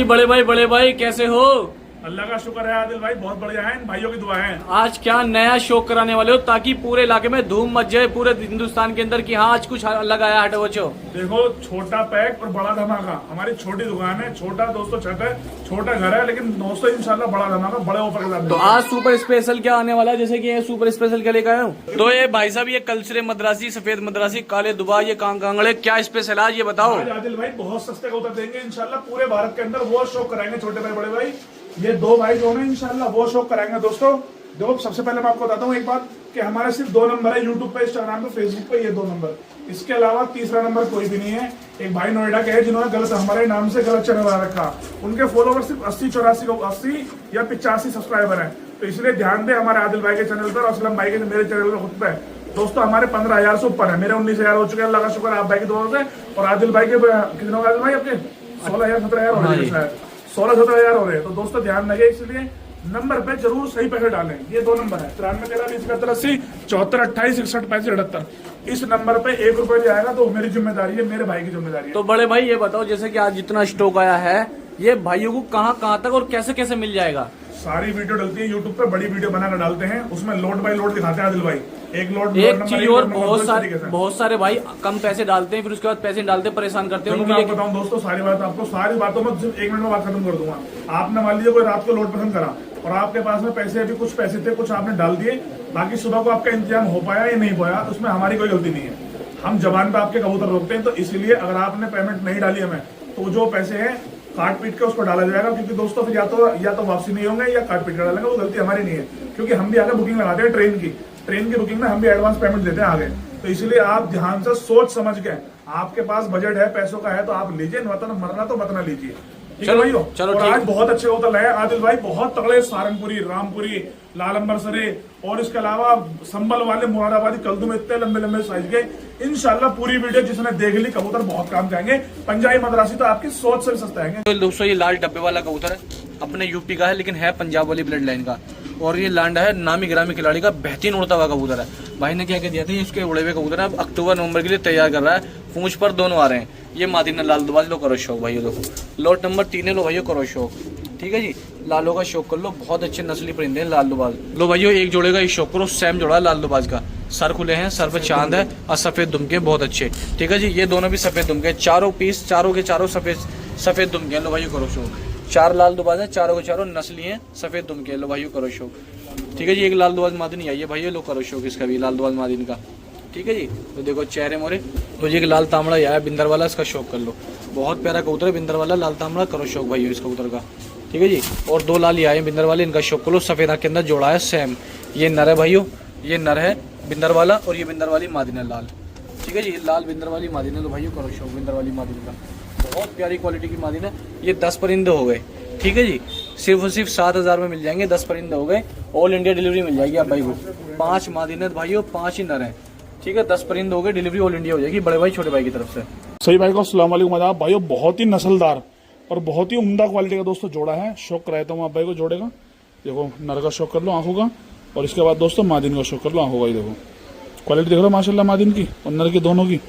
बड़े भाई कैसे हो? अल्लाह का शुक्र है आदिल भाई, बहुत बढ़िया है। इन भाइयों की दुआ है। आज क्या नया शो कराने वाले हो ताकि पूरे इलाके में धूम मच जाए, पूरे हिंदुस्तान के अंदर कि हाँ आज कुछ अलग आया हटो बच्चो। देखो, छोटा पैक और बड़ा धमाका। हमारी छोटी दुकान है, छोटा दोस्तों छत है, छोटा घर है, लेकिन दोस्तों इंशाल्लाह बड़ा धमाका बड़े ऑफर के साथ। तो आज सुपर स्पेशल क्या आने वाला है, जैसे कि ये सुपर स्पेशल क्या लेकर आए हो? तो ये भाई साहब, ये कलसरे मद्रासी, सफेद मद्रासी, काले दुबा, ये कांगड़े, क्या स्पेशल आज ये बताओ। आज आदिल भाई बहुत सस्ते कबूतर देंगे इंशाल्लाह। पूरे भारत के अंदर वो शो कराएंगे छोटे भाई बड़े भाई। ये दो भाई जो है इंशाल्लाह वो शो कराएंगे दोस्तों। देखो, सबसे पहले मैं आपको बताता हूँ एक बात कि हमारे सिर्फ 2 नंबर है यूट्यूब पे, इंस्टाग्राम पे, फेसबुक पे, ये 2 नंबर। इसके अलावा तीसरा नंबर कोई भी नहीं है। एक भाई नोएडा के हैं जिन्होंने गलत हमारे नाम से गलत चैनल बना रखा। उनके फॉलोवर सिर्फ 80 या 85 सब्सक्राइबर है। तो इसलिए ध्यान दे हमारे आदिल भाई के चैनल पर और असलम भाई के मेरे चैनल पर खुद पे। दोस्तों हमारे 15,000 से ऊपर है, मेरे 19,000 हो चुके हैं अल्लाह का शुक्र आप भाई की दुआ से। और आदिल भाई के कितने हो आदिल भाई आपके? 16,000 17,000 हो रहे हैं, 16-17,000 हो रहे हैं। तो दोस्तों ध्यान रखिए, इसलिए नंबर पे जरूर सही पैसे डालें। ये 2 नंबर है, 93 74 28 61 65 78। इस नंबर पे 1 रुपए भी आएगा तो मेरी जिम्मेदारी है, मेरे भाई की जिम्मेदारी है। तो बड़े भाई ये बताओ, जैसे कि आज जितना स्टॉक आया है, ये भाइयों को कहाँ तक और कैसे कैसे मिल जाएगा? सारी वीडियो डलती है यूट्यूब पे, बड़ी वीडियो बनाकर डालते हैं, उसमें लोड बाय लोड दिखाते हैं आदिल भाई। एक लोड एक चीज और बहुत सारे भाई कम पैसे डालते हैं, फिर उसके बाद पैसे डालते परेशान करते हैं। मैं बताऊं दोस्तों, सारी बातों में सिर्फ 1 मिनट में बात खत्म कर दूंगा। आपने मान लीजिए कोई रात को लोड पसंद करा और आपके पास में पैसे अभी कुछ पैसे थे, कुछ आपने डाल दिए, बाकी सुबह को आपका इंतजाम हो पाया या नहीं पाया, उसमें हमारी कोई गलती नहीं है। हम जबान पे आपके कबूतर रोकते हैं, तो इसलिए अगर आपने पेमेंट नहीं डाली हमें तो जो पैसे हैं काट पीट के उसको डाला जाएगा। क्योंकि दोस्तों फिर या तो वापसी नहीं होंगे या काट पीट के डालेंगे, वो गलती हमारी नहीं है। क्योंकि हम भी आगे बुकिंग लगाते हैं ट्रेन की बुकिंग में हम भी एडवांस पेमेंट देते हैं आगे। तो इसलिए आप ध्यान से सोच समझ के, आपके पास बजट है, पैसों का है तो आप लीजिए, मरना तो मत ना लीजिए। चलो चलो और आज बहुत अच्छे होटल है आदिल भाई, बहुत तगड़े सारंगपुरी, रामपुरी, लाल अंबरसरे और इसके अलावा संबल वाले मुरादाबादी कल्दू में इतने लंबे लंबे साइज के। इंशाल्लाह पूरी वीडियो जिसने देख ली, कबूतर बहुत काम जाएंगे। पंजाबी मद्रासी तो आपकी सोच से भी सस्ता है। तो दोस्तों ये लाल डब्बे वाला कबूतर है, अपने यूपी का है लेकिन है पंजाब वाली ब्लड लाइन का, और ये लांडा है नामी ग्रामी खिलाड़ी का, बेहतरीन उड़ता हुआ कबूतर है। भाई ने क्या दिया था, इसके उड़े हुए कबूतर अब अक्टूबर नवंबर के लिए तैयार कर रहा है। पूंछ पर दोनों आ रहे हैं। ये मादीना लाल दुबाज लो, करो शौक भाइयों। देखो लोट नंबर 3 है, लो भाइयों करो शौक। ठीक है जी, लालों का शौक कर लो, बहुत अच्छे नस्ली परिंदे हैं लाल दुबाज। लो भाइयों एक जोड़े का शौक करो, सेम जोड़ा लाल दुबाज का, सर खुले हैं, सर पे चांद है और सफेद दुमके बहुत अच्छे। ठीक है जी, ये दोनों भी सफेद दुमके, चारों पीस, चारों के चारों सफेद दुमके। लो भाइयों करो शौक। 4 लाल दुबाज है, चारों के चारों नस्ली हैं, सफेद दुमके। लो भाइयों करो शौक। ठीक है जी, एक लाल दुबाज मादिन आई है भाइयों, लो करो शौक इसका भी, लाल दुबाज मादिन का। ठीक है जी, तो देखो चेहरे मोरे। तो ये एक लाल तांबड़ा आया बिंदर वाला, इसका शौक कर लो, बहुत प्यारा कबूतर है बिंदर वाला, लाल तांबड़ा, करो शौक भाइयों इस कबूतर का। ठीक है जी, और 2 लाल आए बिंदर वाले, इनका शौक कर लो। सफेद आँख के अंदर जोड़ा है सेम, ये नर है भाइयों, ये नर है बिंदर वाला, और ये बिंदर वाली मादिना लाल। ठीक है जी, लाल बिंदर वाली मादिना, लो भाइयों करो शौक बिंदर वाली मादिना का, बहुत प्यारी क्वालिटी की मादिना। ये 10 परिंदे हो गए। ठीक है जी, सिर्फ और सिर्फ 7,000 में मिल जाएंगे, 10 परिंदे हो गए। ऑल इंडिया डिलीवरी मिल जाएगी आप भाई को। 5 मादिने भाइयों, 5 ही नर हैं। ठीक है, 10 परिंदे हो गए, डिलीवरी ऑल इंडिया हो जाएगी बड़े भाई छोटे भाई की तरफ से। सही भाई को अस्सलाम वालेकुम आदाब भाइयों, बहुत ही नस्लदार और बहुत ही उम्दा क्वालिटी का दोस्तों जोड़ा है। शौक कराता हूँ आप भाई को जोड़े का। देखो नर का शौक कर लो आंखों का, और इसके बाद दोस्तों मादिन का शौक कर लो आंखों का। देखो क्वालिटी देख लो माशाल्लाह मादिन की और नर की दोनों की,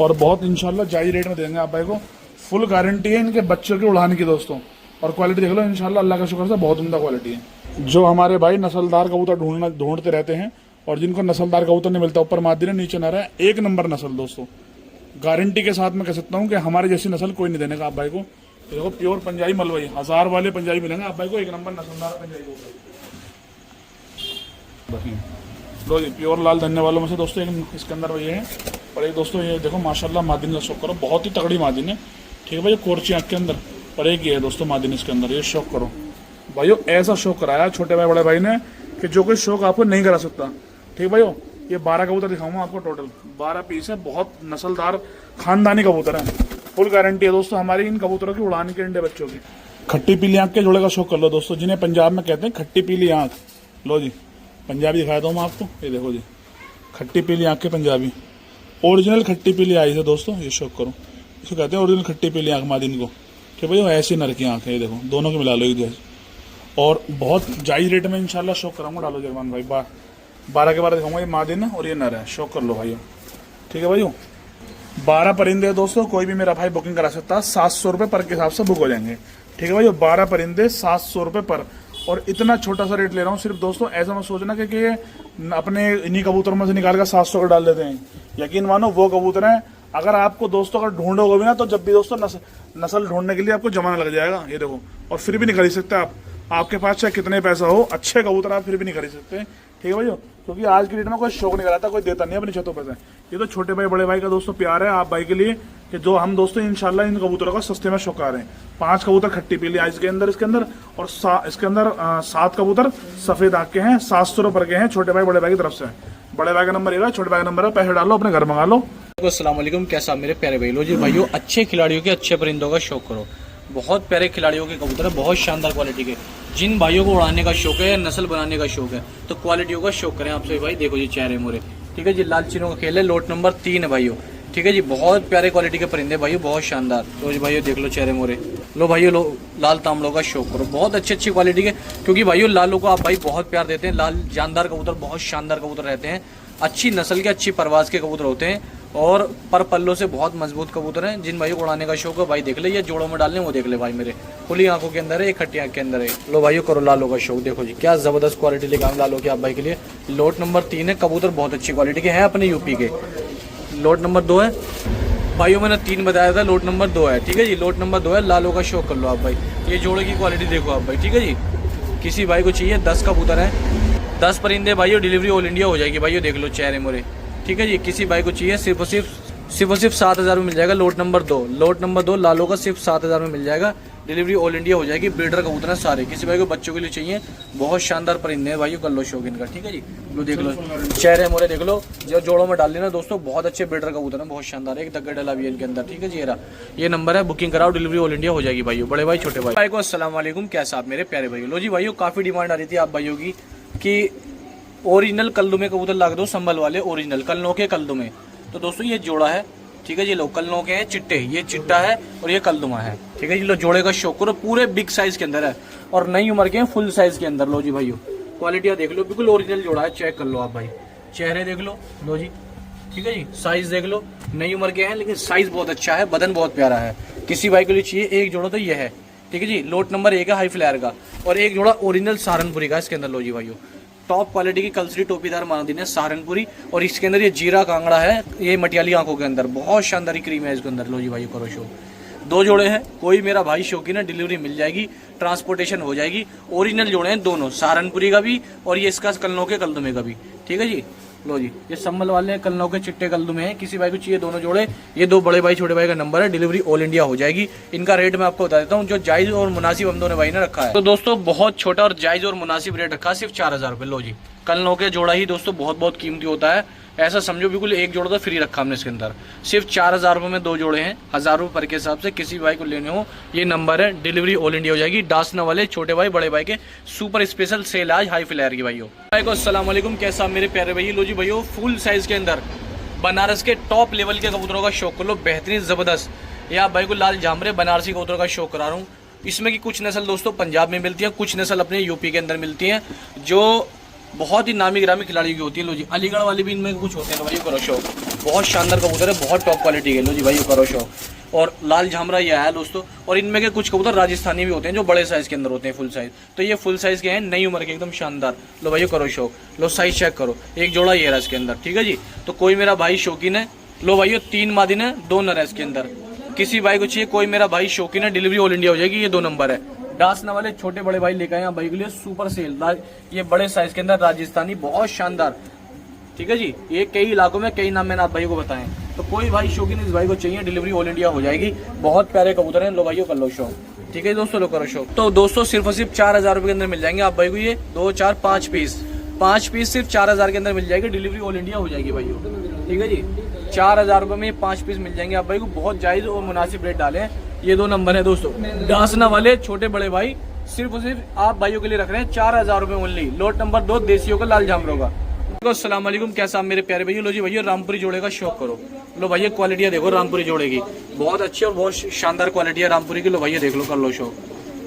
और बहुत इंशाल्लाह जायज रेट में देंगे आप भाई को। फुल गारंटी है इनके बच्चों की उड़ाने की दोस्तों, और क्वालिटी देख लो इंशाल्लाह अल्लाह का शुक्र से बहुत उम्दा क्वालिटी है। जो हमारे भाई नस्लदार कबूतर ढूंढते रहते हैं और जिनको नस्लदार कबूतर नहीं मिलता, ऊपर मादिन है नीचे नर है, 1 नंबर नस्ल दोस्तों, गारंटी के साथ मैं कह सकता हूँ कि हमारे जैसी नस्ल कोई नहीं देने का आप भाई को। देखो प्योर पंजाबी मलवई, 1000 वाले पंजाबी मिलेंगे आप भाई को, 1 नंबर नस्लदार पंजाबी लो जी। प्योर लाल धन्य वालों में से दोस्तों एक इसके अंदर ये है, और एक दोस्तों ये देखो माशाल्लाह मादिन का शौक करो, बहुत ही तगड़ी मादिन है। ठीक है भाई, कोरची आँख के अंदर, और एक ये है दोस्तों मादिन इसके अंदर, ये शौक करो भाइयों। ऐसा शौक कराया छोटे भाई बड़े भाई ने कि जो कोई शौक आपको नहीं करा सकता। ठीक भाइयों, ये 12 कबूतर दिखाऊंगा आपको, टोटल 12 पीस है, बहुत नस्लदार खानदानी कबूतर है। फुल गारंटी है दोस्तों हमारी इन कबूतरों की उड़ाने के अंडे बच्चों की। खट्टी पीली आंख के जोड़े का शौक कर लो दोस्तों, जिन्हें पंजाब में कहते हैं खट्टी पीली आंख। लो जी पंजाबी दिखाया था मैं आपको, ये देखो जी खट्टी पीली आंख के पंजाबी, ओरिजिनल खट्टी पीली आई है दोस्तों, ये शौक करो, इसको कहते हैं ओरिजिनल खट्टी पीली आंख मादिन को। ठीक भाई, ऐसी नर की आंख है, ये देखो दोनों की मिला लो एक जैसे, और बहुत जायज रेट में इंशाल्लाह शौक कराऊंगा। डालो जरमान भाई, 12 के 12 दिखाऊंगा, ये मादिन है और ये नर है, शौक कर लो भाइयों। ठीक है भाइयों, 12 परिंदे दोस्तों, कोई भी मेरा भाई बुकिंग करा सकता है, 700 रुपये पर के हिसाब से बुक हो जाएंगे। ठीक है भाई, 12 परिंदे 700 रुपये पर। और इतना छोटा सा रेट ले रहा हूँ सिर्फ दोस्तों, ऐसा मत सोचना कि ये अपने इन्हीं कबूतरों में से निकाल कर 700 का डाल देते हैं। यकीन मानो वो कबूतर हैं, अगर आपको दोस्तों अगर ढूंढोगे भी ना, तो जब भी दोस्तों नस्ल ढूंढने के लिए आपको जमाना लग जाएगा। ये देखो, और फिर भी नहीं खरीद सकते आप, आपके पास चाहे कितने पैसा हो, अच्छे कबूतर आप फिर भी नहीं खरीद सकते। ठीक है भाई, क्योंकि आज की डेट में कोई शौक नहीं कराता, कोई देता नहीं अपनी छतों पर से। ये तो छोटे भाई बड़े भाई का दोस्तों प्यार है आप भाई के लिए, कि जो हम दोस्तों इंशाल्लाह इन कबूतरों का सस्ते में शौक आ रहे हैं। 5 कबूतर खट्टी पीली आइज के अंदर, इसके अंदर, और इसके अंदर 7 कबूतर सफेद आंख के हैं, 700 रुपये के हैं, छोटे भाई बड़े भाई की तरफ से। बड़े भाई का नंबर ये, छोटे भाई का नंबर है, पैसे डालो अपने घर मंगा लो। अस्सलाम वालेकुम, कैसा मेरे प्यारे भाई। लो जी भाइयों, अच्छे खिलाड़ियों के अच्छे परिंदों का शौक करो। बहुत प्यारे खिलाड़ियों के कबूतर है, बहुत शानदार क्वालिटी के। जिन भाइयों को उड़ाने का शौक है, नस्ल बनाने का शौक है, तो क्वालिटियों का शौक करें आपसे भाई। देखो जी चेहरे मोरे, ठीक है जी, लाल चीनों का खेल है, लोट नंबर 3 है भाइयों। ठीक है जी, बहुत प्यारे क्वालिटी के परिंदे भाइयों, बहुत शानदार। तो जी भाइयों देख लो चेहरे मोरे। लो भाइयों, लो लाल तांबड़ों का शौक करो, बहुत अच्छी क्वालिटी के, क्योंकि भाइयों लालों को आप भाई बहुत प्यार देते हैं। लाल जानदार कबूतर बहुत शानदार कबूतर रहते हैं, अच्छी नस्ल के, अच्छी परवाज के कबूतर होते हैं, और पर पल्लों से बहुत मजबूत कबूतर हैं। जिन भाइयों को उड़ाने का शौक है भाई देख ले, ये जोड़ों में डालने वो देख ले भाई मेरे, खुली आंखों के अंदर है, एक खट्टी आंख के अंदर है। लो भाइयों करो लालों का शौक। देखो जी क्या जबरदस्त क्वालिटी लेकर आऊँ लालों की आप भाई के लिए। लोट नंबर 3 है, कबूतर बहुत अच्छी क्वालिटी के हैं अपने यूपी के। लोट नंबर 2 है भाइयों, मैंने 3 बताया था, लोट नंबर 2 है। ठीक है जी, लोट नंबर 2 है, लालों का शौक कर लो आप भाई। ये जोड़े की क्वालिटी देखो आप भाई। ठीक है जी, किसी भाई को चाहिए 10 कबूतर है, 10 परिंदे भाइयों, डिलीवरी ऑल इंडिया हो जाएगी भाइयों। देख लो चेहरे मोरे। ठीक है जी, किसी भाई को चाहिए सिर्फ और सिर्फ 7,000 में मिल जाएगा। लोट नंबर 2, लोट नंबर 2 लालों का सिर्फ 7,000 में मिल जाएगा, डिलीवरी ऑल इंडिया हो जाएगी। ब्रीडर कबूतर है सारे, किसी भाई को बच्चों के लिए चाहिए, बहुत शानदार परिंदे हैं भाइयों, कर लो शौक इनका। ठीक है जी, लो देख लो चेहरे मोरे, देख लो जो जोड़ों में डाल लेना दोस्तों, बहुत अच्छे ब्रीडर कबूतर हैं, बहुत शानदार। एक दग्गा डला भी है इनके अंदर। ठीक है जी, ये नंबर है, बुकिंग कराओ, डिलीवरी ऑल इंडिया हो जाएगी भाइयों। बड़े भाई छोटे भाई को अस्सलाम वालेकुम, कैसा आप मेरे प्यारे भाइयों। लो जी भाइयों, काफी डिमांड आ रही थी आप भाइयों की कि ओरिजिनल कल्दू कबूतर ला दो, संभल वाले ओरिजिनल कलनों के कल्दू में। तो दोस्तों ये जोड़ा है, ठीक है जी, लो कलनों के हैं चिट्टे, ये चिट्टा है और ये कलदुमा है। ठीक है जी, लो जोड़े का शौक करो, पूरे बिग साइज के अंदर है और नई उम्र के हैं, फुल साइज के अंदर। लो जी भाइयों, क्वालिटियाँ देख लो, बिल्कुल ओरिजिनल जोड़ा है, चेक कर लो आप भाई। चेहरे देख लो, लो जी, ठीक है जी, साइज देख लो, नई उम्र के हैं लेकिन साइज बहुत अच्छा है, बदन बहुत प्यारा है। किसी भाई के लिए चाहिए एक जोड़ा तो ये है। ठीक है जी, लोट नंबर 1 है हाई फ्लायर का, और एक जोड़ा ओरिजिनल सहारनपुरी का इसके अंदर। लो जी भाइयों, टॉप क्वालिटी की कलसरी टोपीदार मानदीन है सहारनपुरी, और इसके अंदर ये जीरा कांगड़ा है, ये मटियाली आंखों के अंदर, बहुत शानदार क्रीम है इसके अंदर। लो जी भाई करो शो, 2 जोड़े हैं, कोई मेरा भाई शौकीन है डिलीवरी मिल जाएगी, ट्रांसपोर्टेशन हो जाएगी। ओरिजिनल जोड़े हैं दोनों, सहारनपुरी का भी और ये इसका कलनों के कलदुमे का भी। ठीक है जी, लो जी, ये संभल वाले कलनों के चिट्टे कलदुमे हैं, किसी भाई को चाहिए दोनों जोड़े, ये 2 बड़े भाई छोटे भाई का नंबर है, डिलीवरी ऑल इंडिया हो जाएगी। इनका रेट मैं आपको बता देता हूँ, जो जायज और मुनासिब हम दोनों भाई ने रखा है। तो दोस्तों बहुत छोटा और जायज और मुनासिब रेट रखा है, सिर्फ 4,000 रुपये। लो जी, कलनों के जोड़ा ही दोस्तों बहुत कीमती होता है, ऐसा समझो बिल्कुल एक जोड़ा तो फ्री रखा हमने इसके अंदर। सिर्फ 4,000 रुपये में 2 जोड़े हैं, 1,000 रुपये पर के हिसाब से। किसी भाई को लेने हो ये नंबर है, डिलीवरी ऑल इंडिया हो जाएगी। डासना वाले छोटे भाई बड़े भाई के सुपर स्पेशल सेल आज हाई फ्लायर की भाइयों। भाई को अस्सलाम वालेकुम, कैसा मेरे प्यारे भाई। लो जी भाइयों, फुल साइज के अंदर बनारस के टॉप लेवल के कबूतरों का शौक कर लो, बेहतरीन जबरदस्त। या भाई को लाल झामरे बनारसी कबूतरों का शौक करा रहा हूँ। इसमें की कुछ नस्ल दोस्तों पंजाब में मिलती है, कुछ नस्ल अपने यूपी के अंदर मिलती है, जो बहुत ही नामी गिरामी खिलाड़ियों की होती है। लो जी, अलीगढ़ वाली भी इनमें कुछ होते हैं। लो भाई करो शौक, बहुत शानदार कबूतर है, बहुत टॉप क्वालिटी के। लो जी भाई करो शौक। और लाल झामरा ये है दोस्तों, और इनमें के कुछ कबूतर राजस्थानी भी होते हैं जो बड़े साइज के अंदर होते हैं, फुल साइज। तो ये फुल साइज के हैं, नई उम्र के, एकदम शानदार। लो भाई करो शौक, लो साइज चेक करो, एक जोड़ा ये रहा इसके अंदर। ठीक है जी, तो कोई मेरा भाई शौकीन है, लो भाई 3 मादिन है, 2 नर है इसके अंदर। किसी भाई को चाहिए, कोई मेरा भाई शौकीन है, डिलीवरी ऑल इंडिया हो जाएगी। ये 2 नंबर है, डासना वाले छोटे बड़े भाई लेकर आए भाई के लिए सुपर सेल, ये बड़े साइज के अंदर राजस्थानी, बहुत शानदार। ठीक है जी, ये कई इलाकों में कई नाम मैंने आप भाई को बताएं, तो कोई भाई शौकीन इस भाई को चाहिए, डिलीवरी ऑल इंडिया हो जाएगी। बहुत प्यारे कबूतर हैं, लो भाइयों कर लो शौक। ठीक है दोस्तों, लो करो शौक। तो दोस्तों सिर्फ और सिर्फ 4,000 रुपए के अंदर मिल जाएंगे आप भाई को ये 2, 4, 5 पीस, 5 पीस सिर्फ 4,000 के अंदर मिल जाएगी, डिलीवरी ऑल इंडिया हो जाएगी भाइयों। ठीक है जी, 4,000 रुपए में 5 पीस मिल जाएंगे आप भाई को, बहुत जायज और मुनासिब रेट डाले। ये 2 नंबर है दोस्तों, डासना वाले छोटे बड़े भाई, सिर्फ और सिर्फ आप भाइयों के लिए रख रहे हैं 4,000 रुपए ओनली। लोट नंबर 2 देसियों का लाल झामरों का। अस्सलाम वालेकुम, कैसा आप मेरे प्यारे भैया। लो जी भैया, रामपुरी जोड़े का शौक करो। लो भैया क्वालिटियाँ देखो रामपुरी जोड़े की, बहुत अच्छी और बहुत शानदार क्वालिटी है रामपुरी की। लो भैया देख लो, कर लो शौक।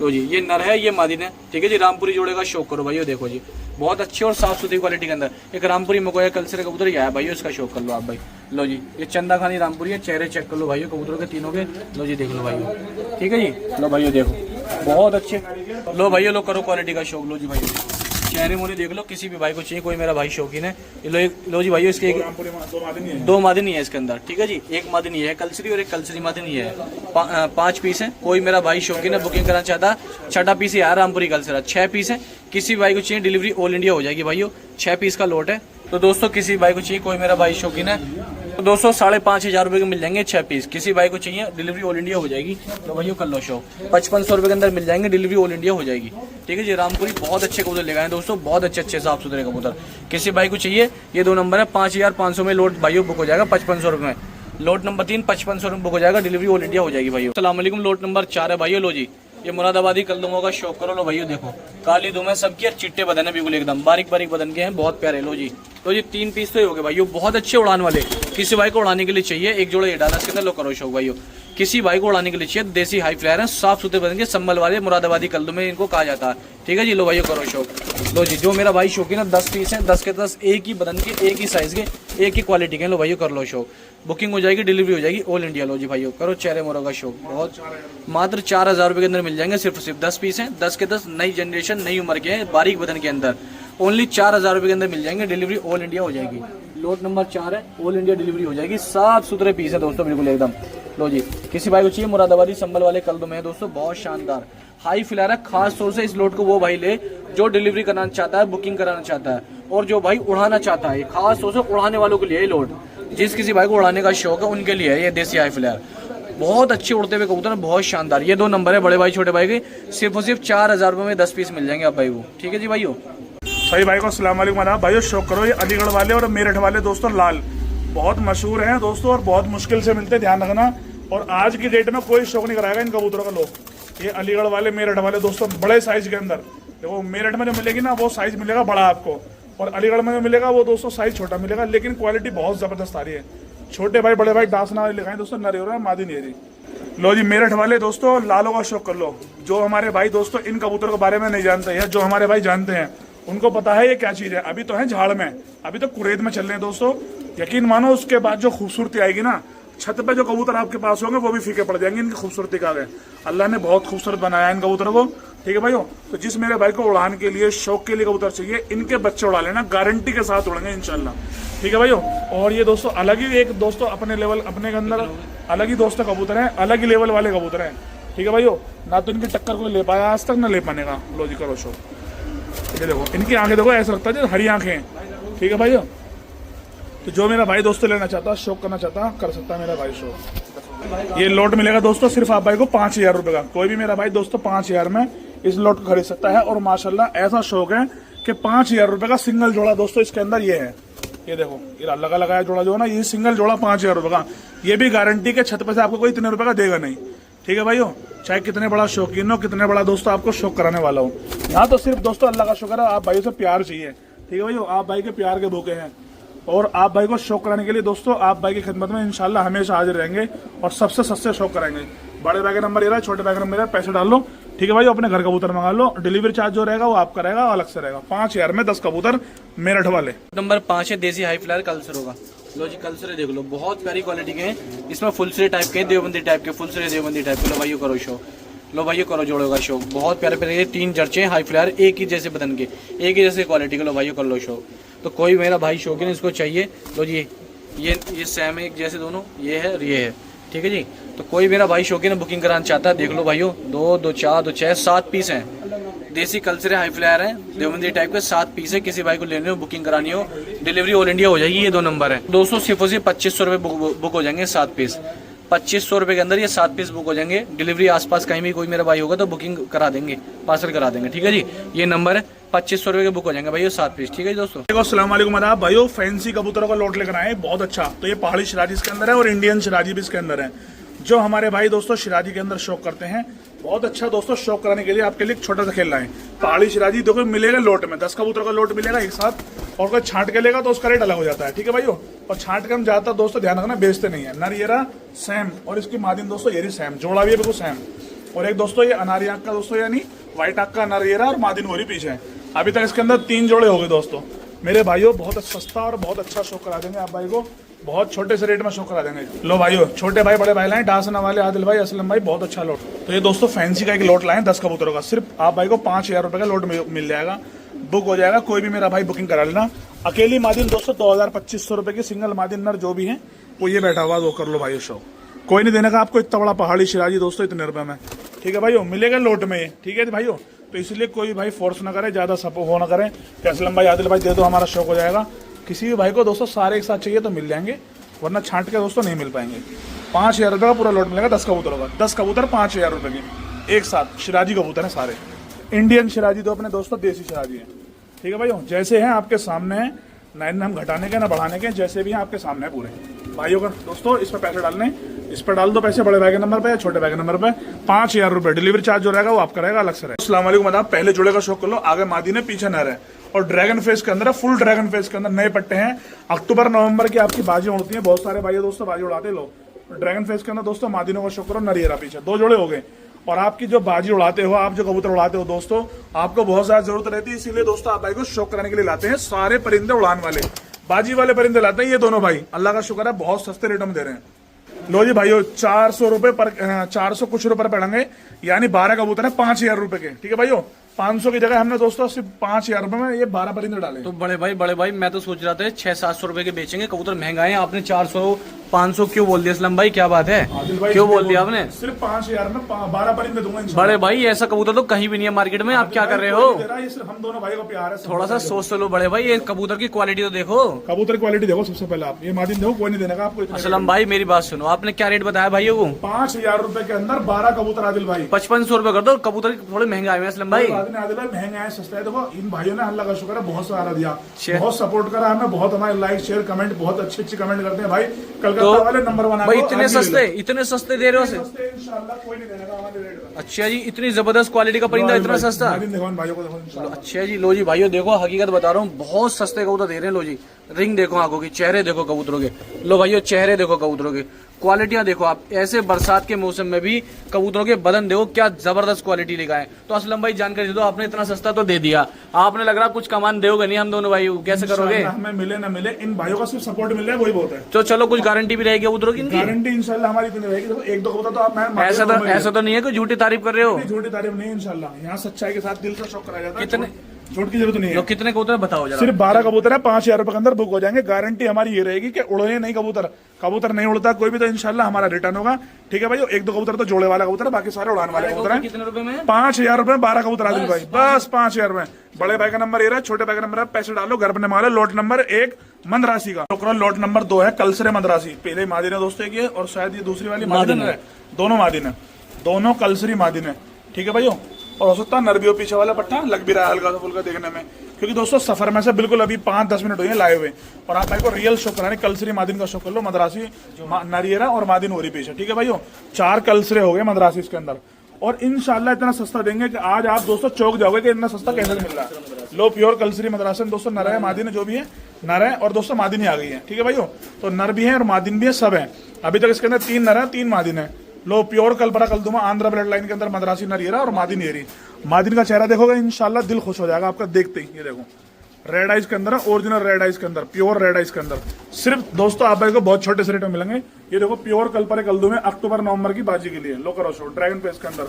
लो जी, ये नर है, ये मादिन है। ठीक है जी, रामपुरी जोड़े का शौक करो भैया, देखो जी, बहुत अच्छी और साफ सुथरी क्वालिटी के अंदर एक रामपुरी मकोया कलसरे कबूतर ही आया भाई, इसका शौक कर लो आप भाई। लो जी, ये चंदा खानी रामपुरी है, चेहरे चेक कर लो भाई कबूतरों के तीनों के। लो जी देख लो भाई, ठीक है जी। लो भाई देखो, बहुत अच्छे। लो भाई लो करो क्वालिटी का शौक। लो जी भाई चेहरे मोरे देख लो, किसी भी भाई को चाहिए, कोई मेरा भाई शौकीन है। लो जी भाई इसके एक दो मादिनी है इसके अंदर, ठीक है जी। एक मादिनी है कलसरी और एक कलसरी मादिनी है। 5 पीस है। कोई मेरा भाई शौकीन है बुकिंग कराना चाहता, 6 पीस है रामपुरी कलसरा। 6 पीस है। किसी भाई को चाहिए डिलीवरी ऑल इंडिया हो जाएगी भाइयों। 6 पीस का लोट है। तो दोस्तों किसी भाई को चाहिए, कोई मेरा भाई शौकीन है, तो दोस्तों 5,500 रुपये के मिल जाएंगे 6 पीस। किसी भाई को चाहिए डिलीवरी ऑल इंडिया हो जाएगी। तो भाइयों कर लो शो 5500 रुपये के अंदर मिल जाएंगे, डिलीवरी ऑल इंडिया हो जाएगी, ठीक है जी। रामपुरी बहुत अच्छे कबूतर ले गए दोस्तों, बहुत अच्छे साफ सुथरे कबूतर। किसी भाई को चाहिए ये 2 नंबर है, 5,500 में लोट भाइयों बुक हो जाएगा 5500 रुपये में। लोट नंबर 3 5500 रुपये बुक हो जाएगा, डिलीवरी ऑल इंडिया हो जाएगी भाइयों। अस्सलाम वालेकुम। लोट नंबर 4 है भाइयों। लो जी ये मुरादाबादी कलदुमों का शौक करो। लो भाइयों देखो काली दुम है सबकी, और चिट्टे बदन है बिल्कुल एकदम बारीक बारीक बदन के हैं, बहुत प्यारे। लो जी तो ये 3 पीस तो ही हो गए भाइयों, बहुत अच्छे उड़ान वाले। किसी भाई को उड़ाने के लिए चाहिए, एक जोड़ा ये डाला इसके अंदर। लो करो शौक भाइयों। किसी भाई को उड़ाने के लिए चाहिए, देसी हाई फ्लायर है, साफ सुथरे बदन के, संभल वाले मुरादाबादी कलदुमे इनको कहा जाता है, ठीक है जी। लो भाइयों करो शौक। लो जी जो मेरा भाई शौकीन है 10 पीस है, 10 के 10 एक ही बदन के, एक ही साइज के, एक ही क्वालिटी के। लो भाइयों कर लो शौक। बुकिंग हो जाएगी, डिलीवरी हो जाएगी ऑल इंडिया। लो जी भाइयों करो चेहरे मोरों का शौक। बहुत मात्र 4000 रुपये के अंदर मिल जाएंगे, सिर्फ 10 पीस हैं, 10 के 10 नई जनरेशन नई उम्र के हैं, बारीक बदन के अंदर। ओनली 4000 रुपये के अंदर मिल जाएंगे, डिलीवरी ऑल इंडिया हो जाएगी। लोट नंबर 4 है, ऑल इंडिया डिलीवरी हो जाएगी। साफ सुथरे पीस है दोस्तों बिल्कुल एकदम। लो जी किसी भाई को चाहिए मुरादाबादी संभल वाले कलदुम है दोस्तों, बहुत शानदार हाई फिलहाल है। खास तौर से इस लोट को वो भाई ले जो डिलीवरी कराना चाहता है, बुकिंग कराना चाहता है, और जो भाई उड़ाना चाहता है। खास तौर से उड़ाने वालों के लिए लोट, जिस किसी भाई को उड़ाने का शौक है उनके लिए है ये देसी हाई फ्लायर। बहुत अच्छे उड़ते हुए कबूतर, बहुत शानदार। ये 2 नंबर है बड़े भाई छोटे भाई के, सिर्फ और सिर्फ 4000 रुपये में 10 पीस मिल जाएंगे आप भाई को, ठीक है जी भाइयों। सही भाई को अस्सलाम वालेकुम आदाब भाइयों। शौक करो ये अलीगढ़ वाले और मेरठ वाले दोस्तों लाल बहुत मशहूर हैं दोस्तों, और बहुत मुश्किल से मिलते हैं, ध्यान रखना। और आज की डेट में कोई शौक नहीं कराएगा इन कबूतरों का। लोग ये अलीगढ़ वाले मेरठ वाले दोस्तों बड़े साइज के अंदर, देखो मेरठ में जो मिलेगी ना वो साइज मिलेगा बड़ा आपको, और अलीगढ़ में जो मिलेगा वो दोस्तों साइज छोटा मिलेगा, लेकिन क्वालिटी बहुत जबरदस्त आ रही है। छोटे भाई बड़े भाई डांसना वाले लिखाए दोस्तों, नरे हो रहा है मादी नहीं है जी। लो जी मेरठ वाले दोस्तों लालों का शौक कर लो। जो हमारे भाई दोस्तों इन कबूतरों के बारे में नहीं जानते हैं, जो हमारे भाई जानते हैं उनको पता है ये क्या चीज है। अभी तो है झाड़ में, अभी तो कुरेद में चल रहे हैं दोस्तों। यकीन मानो उसके बाद जो खूबसूरती आएगी ना, छत पे जो कबूतर आपके पास होंगे वो भी फीके पड़ जाएंगे इनकी खूबसूरती का। अल्लाह ने बहुत खूबसूरत बनाया इन कबूतरों को, ठीक है भाइयों। तो जिस मेरे भाई को उड़ान के लिए शौक के लिए कबूतर चाहिए, इनके बच्चे उड़ा लेना, गारंटी के साथ उड़ेंगे इंशाल्लाह, ठीक है भाइयों। और ये दोस्तों अलग ही एक दोस्तों अपने लेवल, अपने के अंदर अलग ही दोस्तों कबूतर हैं, अलग ही लेवल वाले कबूतर हैं, ठीक है भाइयों। ना तो इनकी टक्कर को ले पाया आज तक, ना ले पाने का। लो जी करो शौक, ठीक है। देखो इनकी आंखें देखो, ऐसा लगता है हरी आंखें, ठीक है भाइयों। तो जो मेरा भाई दोस्तों लेना चाहता है, शौक करना चाहता है, कर सकता है मेरा भाई शौक। ये लोट मिलेगा दोस्तों सिर्फ आप भाई को 5000 रुपये का। कोई भी मेरा भाई दोस्तों 5000 में इस लोट को खरीद सकता है। और माशाल्लाह ऐसा शौक है कि 5000 रुपये का सिंगल जोड़ा दोस्तों इसके अंदर ये है। ये देखो ये लगा लगाया जोड़ा जो है ना, ये सिंगल जोड़ा 5000 रुपये का। ये भी गारंटी के छत पे से आपको कोई इतने रुपए का देगा नहीं, ठीक है भाइयों। चाहे कितने बड़ा शौकीन हो, कितने बड़ा दोस्तों आपको शौक कराने वाला हो। यहाँ तो सिर्फ दोस्तों अल्लाह का शुक्र है, आप भाइयों से प्यार चाहिए, ठीक है भाइयों। आप भाई के प्यार के भूखे हैं, और आप भाई को शौक कराने के लिए दोस्तों आप भाई की खिदमत में इंशाल्लाह हमेशा हाजिर रहेंगे, और सबसे सस्ते शौक कराएंगे। बड़े भाई का नंबर ये रहा, छोटे भाई का नंबर, पैसे डाल लो, ठीक है भाई। अपने घर कबूतर मंगा लो, डिलीवरी चार्ज जो रहेगा वो आपका रहेगा, अलग से रहेगा। 5000 में 10 कबूतर मेरठ वाले। नंबर 5 है देसी हाई फ्लायर कलसरों का। लो जी कलसरे देख लो, बहुत प्यारी क्वालिटी के हैं। इसमें फुलसरे टाइप के, देवबंदी टाइप के, फुलसरे देवबंदी टाइप के। लो भाइयों करो शो, लो भाइयों करो जोड़ों का शौक। बहुत प्यारे प्यारे 3 जर्चे हाई फ्लायर, एक ही जैसे बदन के, एक ही जैसे क्वालिटी के। लो भाइयों कर लो शौक। तो कोई मेरा भाई शौकीन इसको चाहिए, लो जी ये सेम है एक जैसे दोनों, ये है और ये है, ठीक है जी। तो कोई मेरा भाई शौकीन बुकिंग कराना चाहता है, देख लो भाइयों 2, 2, 4, 2, 6, 7 पीस हैं। देसी कलसरे हाई फ्लायर हैं, देवबंदी टाइप के 7 पीस है। किसी भाई को लेने हो, बुकिंग करानी हो, डिलीवरी ऑल इंडिया हो जाएगी। ये 2 नंबर है दोस्तों, सिर्फ 2500 रुपये बुक हो जाएंगे 7 पीस। 2500 रुपये के अंदर ये 7 पीस बुक हो जाएंगे। डिलीवरी आसपास कहीं भी कोई मेरा भाई होगा तो बुकिंग करा देंगे, पार्सल करा देंगे, ठीक है जी। ये नंबर है, 2500 रुपये के बुक हो जाएंगे भाई 7 पीस, ठीक है जी दोस्तों। अस्सलाम वालेकुम आदाब भाइयों। फैंसी कबूतरों का लोट लेकर आए, बहुत अच्छा। तो ये पहाड़ी शिराजी इसके अंदर है, और इंडियन शिराजी भी इसके अंदर है। जो हमारे भाई दोस्तों शिराजी के अंदर शौक करते हैं, बहुत अच्छा दोस्तों शौक कराने के लिए आपके लिए छोटा सा खेल रहे हैं। पहाड़ी शिराजी देखो मिलेगा लोट में, 10 कबूतरों का लोट मिलेगा एक साथ, और कोई छांट के लेगा तो उसका रेट अलग हो जाता है, ठीक है भाइयों। और छांट के हम ज्यादातर दोस्तों ध्यान रखना बेचते नहीं है। नर ये रहा सेम, और इसकी मादिन दोस्तों ये सेम, जोड़ा भी है बिल्कुल सेम। और एक दोस्तों ये अनारी आंख का दोस्तों, यानी व्हाइट आंख का नर ये रहा, और मादिन वो पीछे है। अभी तक इसके अंदर 3 जोड़े हो गए दोस्तों। मेरे भाइयों बहुत सस्ता और बहुत अच्छा शौक करा देंगे आप भाई को, बहुत छोटे से रेट में शो करा देंगे। लो भाइयों, छोटे भाई बड़े भाई लाए डांसना वाले आदिल भाई, असलम भाई, बहुत अच्छा लोट। तो ये दोस्तों फैंसी का एक लोट लाए 10 कबूतरों का, सिर्फ आप भाई को 5,000 रुपए का लोट मिल जाएगा, बुक हो जाएगा। कोई भी मेरा भाई बुकिंग करा लेना। अकेली मादिन दोस्तों 2,000-2,500 रुपए की, सिंगल मादिन नर जो भी है वो ये बैठा हुआ वो कर लो भाई शो। कोई नहीं देने का आपको इतना बड़ा पहाड़ी शिराजी दोस्तों इतने रुपए में, ठीक है भाइयों, मिलेगा लोट में ये, ठीक है भाइयों। तो इसलिए कोई भाई फोर्स ना करे, ज्यादा सपोर्ट हो ना करे कि असलम भाई आदिल भाई दे दो हमारा शौक हो जाएगा। किसी भी भाई को दोस्तों सारे एक साथ चाहिए तो मिल जाएंगे, वरना छांट के दोस्तों नहीं मिल पाएंगे। 5,000 रुपये का पूरा लोट मिलेगा 10 कबूतरों का, 10 कबूतर 5,000 रुपये की एक साथ। शिराजी कबूतर है सारे, इंडियन शिराजी तो अपने दोस्तों देसी शिराजी है, ठीक है भाइयों। जैसे हैं आपके सामने है, ना हम घटाने के ना बढ़ाने के, जैसे भी हैं आपके सामने है पूरे भाइयों का। दोस्तों इस पर पैसे डालने, इस पर डाल दो पैसे, बड़े भाई के नंबर पे, छोटे भाई के नंबर पे। 5,000 रुपये डिलीवरी चार्ज जो रहेगा वो आपका रहेगा अलग से रहेगा। अस्सलाम वालेकुम, आप पहले जुड़े का शौक कर लो, आगे मादी ने पीछे नर है, और ड्रैगन फेस के अंदर फुल ड्रैगन फेस के अंदर नए पट्टे हैं। अक्टूबर नवंबर की आपकी बाजी उड़ती है, बहुत सारे भाई दोस्तों बाजी उड़ाते लोग। ड्रैगन फेस के अंदर दोस्तों मादिनों का शौक करो, नरियरा पीछे 2 जोड़े हो गए। और आपकी जो बाजी उड़ाते हो, आप जो कबूतर उड़ाते हो दोस्तों, आपको बहुत ज्यादा जरूरत रहती है, इसीलिए दोस्तों आप भाई को शौक कराने के लिए लाते हैं। सारे परिंदे उड़ान वाले बाजी वाले परिंदे लाते हैं ये दोनों भाई, अल्लाह का शुक्र है बहुत सस्ते रेटों में दे रहे हैं। लो जी भाइयों, 400 रुपए पर 400 कुछ रुपए पड़ेंगे, यानी 12 कबूतर है 5,000 रुपए के, ठीक है भाइयों। 500 की जगह हमने दोस्तों सिर्फ 5,000 रुपए में ये 12 परिंदे डाले। तो बड़े भाई मैं तो सोच रहा था 600-700 रुपए के बेचेंगे, कबूतर महंगा है, आपने 400-500 क्यों बोल दिया असलम भाई, क्या बात है, क्यों बोल दिया आपने? सिर्फ 5,000 में 12 परिंदे दूंगा। बड़े भाई ऐसा कबूतर तो कहीं भी नहीं है मार्केट में, आप क्या कर रहे हो? ये सिर्फ हम दोनों भाई को प्यार है। थोड़ा सा सोच लो बड़े भाई, ये कबूतर की क्वालिटी तो देखो, कबूतर की क्वालिटी देखो सबसे पहले आप। ये मादिन देखो, कोई नहीं देने का आपको। असलम भाई मेरी बात सुनो, आपने क्या रेट बताया भाइयों को? 5,000 रुपए के अंदर 12 कबूतर आदिल भाई। 5500 रुपए कर दो, कबूतर थोड़े महंगे आए हैं असलम भाई। आदिल भाई महंगे आए सस्ता है, देखो इन भाइयों ने अल्लाह का शुक्र है बहुत सहारा दिया, बहुत सपोर्ट करा हमें, बहुत हमारे लाइक शेयर कमेंट बहुत अच्छे कमेंट करते हैं भाई। कलकत्ता वाले नंबर 1 भाई, इतने सस्ते दे रहे हो इंशाल्लाह, कोई नहीं देने का हमारे रेट में। अच्छा जी, इतनी जबरदस्त क्वालिटी का परिंदा इतना सस्ता। भाइयों को देखो, अच्छा जी, लो जी भाइयों देखो, हकीकत बता रहा हूँ, बहुत सस्ते कबूतर दे रहे हैं। लो जी, रिंग देखो आंखों की, चेहरे देखो कबूतरों के। लो भाइयों, चेहरे देखो कबूतरों के, क्वालिटियां देखो आप। ऐसे बरसात के मौसम में भी कबूतरों के बदन देखो, क्या जबरदस्त क्वालिटी लेगा है। तो असलम भाई जानकारी दे दो, आपने इतना सस्ता तो दे दिया, आपने लग रहा कुछ कमान दोगे नहीं, हम दोनों भाई कैसे करोगे? हमें मिले ना मिले, इन भाइयों का सिर्फ सपोर्ट मिल रहा है, वही बहुत है। तो चलो कुछ गारंटी भी रहेगी कबूतरों की? गारंटी इंशाल्लाह हमारी इतनी रहेगी। देखो 1-2 कबूतर तो आप ऐसा तो नहीं है कि झूठी तारीफ कर रहे हो? झूठी तारीफ नहीं, इंशाल्लाह यहाँ सच्चाई के साथ दिल से शौक कराया जाता है। कितने झूठ की जरूरत नहीं है। कितने कबूतर बताओ जरा? सिर्फ 12 कबूतर है, 5,000 रुपए के अंदर बुक हो जाएंगे। गारंटी हमारी ये रहेगी कि उड़े नहीं कबूतर, कबूतर नहीं उड़ता कोई भी तो इंशाल्लाह हमारा रिटर्न होगा, ठीक है भाई। 1-2 कबूतर तो जोड़े वाला कबूतर है, बाकी सारे उड़ान वाले कबूतर है। कितने रुपए में? 5,000 रुपए 12 कबूतर आदिल भाई, बस 5,000 रुपए। बड़े भाई का नंबर ये रहा, छोटे भाई का नंबर है, पैसे डालो घर अपने मालो। लोट नंबर 1 मंदरासी का, लोट नंबर 2 है कलसरे मंदरासी। पहले मादिन है दोस्तों एक, और शायद ये दूसरी वाली मादिन है, दोनों मादिन है, दोनों कलसरी मादिन है, ठीक है भाइयों। और हो सकता है नर भी हो पीछे वाला पट्टा, लग भी रहा है हल्का सा फुल्का देखने में, क्योंकि दोस्तों सफर में से बिल्कुल अभी 5-10 मिनट हुए लाए हुए। और आप भाई को रियल शो कराने, कलसरी मादिन का शो कर लो, मद्रासी नारियरा और मादिन हो रही पीछे, ठीक है भाइयों। 4 कलसरे हो गए मद्रासी इसके अंदर, और इंशाल्लाह इतना सस्ता देंगे कि आज आप दोस्तों चौक जाओगे कि इतना सस्ता कैसे मिल रहा है। लो प्योर कलसरी मद्रासन दोस्तों, नर है मादिन जो भी है, नर है, और दोस्तों मादिन ही आ गई है, ठीक है भाइयों। तो नर भी है और मादिन भी है, सब है। अभी तक इसके अंदर 3 नर है, 3 मादिन है। लो प्योर कलपरा कलदुमा आंध्र ब्लड लाइन के अंदर मद्रासी नरियरा और मादिन येरी। मादिन का चेहरा देखोगे इंशाल्लाह दिल खुश हो जाएगा आपका देखते ही। ये देखो रेड आइज के अंदर है, ओरिजिनल रेड आइज के अंदर, प्योर रेड आइज के अंदर। सिर्फ दोस्तों आप भाई को बहुत छोटे से रेट में मिलेंगे। ये देखो प्योर कलपरे कलदुमे, अक्टूबर नवंबर की बाजी के लिए लो करो शो, ड्रैगन फेस के अंदर।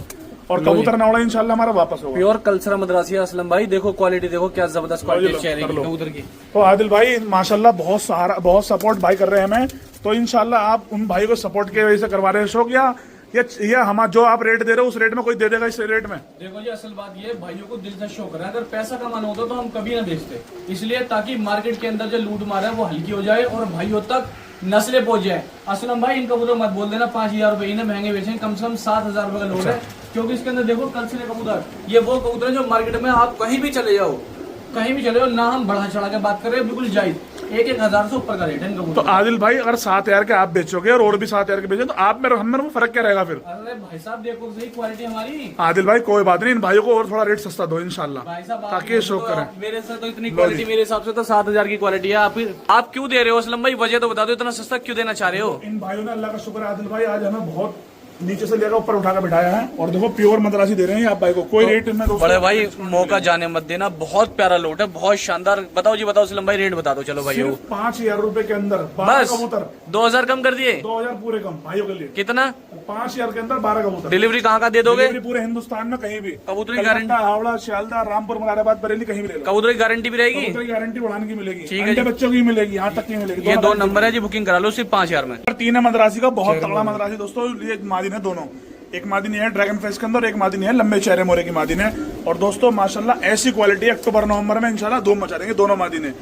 और कबूतर ना उड़ा इंशाल्लाह हमारा वापस होगा। प्योर कलसरा मद्रासी असलम भाई, देखो क्वालिटी देखो, क्या जबरदस्त क्वालिटी चेहरे की कबूतर की। तो आदिल भाई माशाल्लाह बहुत सहारा, बहुत सपोर्ट भाई कर रहे हैं हमें। तो इंशाल्लाह आप उन भाई को सपोर्ट की वजह से करवा रहे हैं शौक, या हम जो आप रेट दे रहे हो उस रेट में कोई दे देगा इस रेट में? देखो जी, असल बात ये भाइयों को दिल से शौक है, अगर पैसा कमाना होता तो हम कभी ना बेचते, इसलिए ताकि मार्केट के अंदर जो लूट मार है वो हल्की हो जाए और भाइयों तक नस्लें पहुंच जाए। असलम भाई इनका कबूतर मत बोल देना 5,000 रुपए, इन्हें महंगे बेचेंगे, कम से कम 7,000 रुपए का लोड है, क्योंकि इसके अंदर देखो कलसरे कबूतर, ये वो कबूतर है जो मार्केट में आप कहीं भी चले जाओ, कहीं भी चले जाओ ना, हम बढ़ा चढ़ा के बात कर रहे हैं, बिल्कुल जायज, 1,000 से ऊपर का रेट है इनका। तो आदिल भाई अगर 7,000 के आप बेचोगे और भी 7,000 के बेचो तो आप में हम में फर्क क्या रहेगा फिर? अरे भाई साहब देखो सही क्वालिटी हमारी। आदिल भाई कोई बात नहीं, इन भाइयों को और थोड़ा रेट सस्ता दो इंशाल्लाह, भाई साहब ताकि शौक करें। मेरे से तो इतनी क्वालिटी, मेरे हिसाब से तो 7,000 की क्वालिटी है। आप क्यों दे रहे हो असलम भाई, वजह तो बता दो, इतना सस्ता क्यों देना चाह रहे हो? इन भाइयों ने अल्लाह का शुक्र है आदिल भाई, आज हमें बहुत नीचे से लेकर ऊपर उठा कर बिठाया है। और देखो प्योर मद्रासी दे रहे हैं आप भाई को, कोई रेट में दोस्तों बड़े भाई मौका जाने मत देना, बहुत प्यारा लोट है, बहुत शानदार। बताओ जी, बताओ असलम भाई, रेट बता दो। चलो भाई, सिर्फ 5,000 रुपए के अंदर 12 बस कबूतर, 2,000 कम कर दिए, 2,000 पूरे कम भाइयों के लिए। कितना? 5,000 के अंदर 12 कबूतर। डिलीवरी कहाँ का दे दोगे? डिलीवरी पूरे हिंदुस्तान में कहीं भी, कबूतर की गारंटी, कलकत्ता, हावड़ा, शियालदह, रामपुर, मुरादाबाद, बरेली, कहीं भी ले लो। कबूतर की गारंटी भी रहेगी, कबूतर की गारंटी उड़ान की मिलेगी, ठीक है अंडे जी। बच्चों की मिलेगी, यहाँ तक की मिलेगी। ये 2 नंबर है जी, बुकिंग करा लो सिर्फ 5,000 में। 3 है मद्रासी का, बहुत तगड़ा मद्रासी दोस्तों। ये मादिन है दोनों, एक मादिन है ड्रैगन फेस के अंदर, एक मादिन है लंबे चेहरे मोरे की मादिन है। और दोस्तों माशाल्लाह ऐसी क्वालिटी है, अक्टूबर नवंबर में इंशाल्लाह धूम मचा देंगे दोनों मादिन है।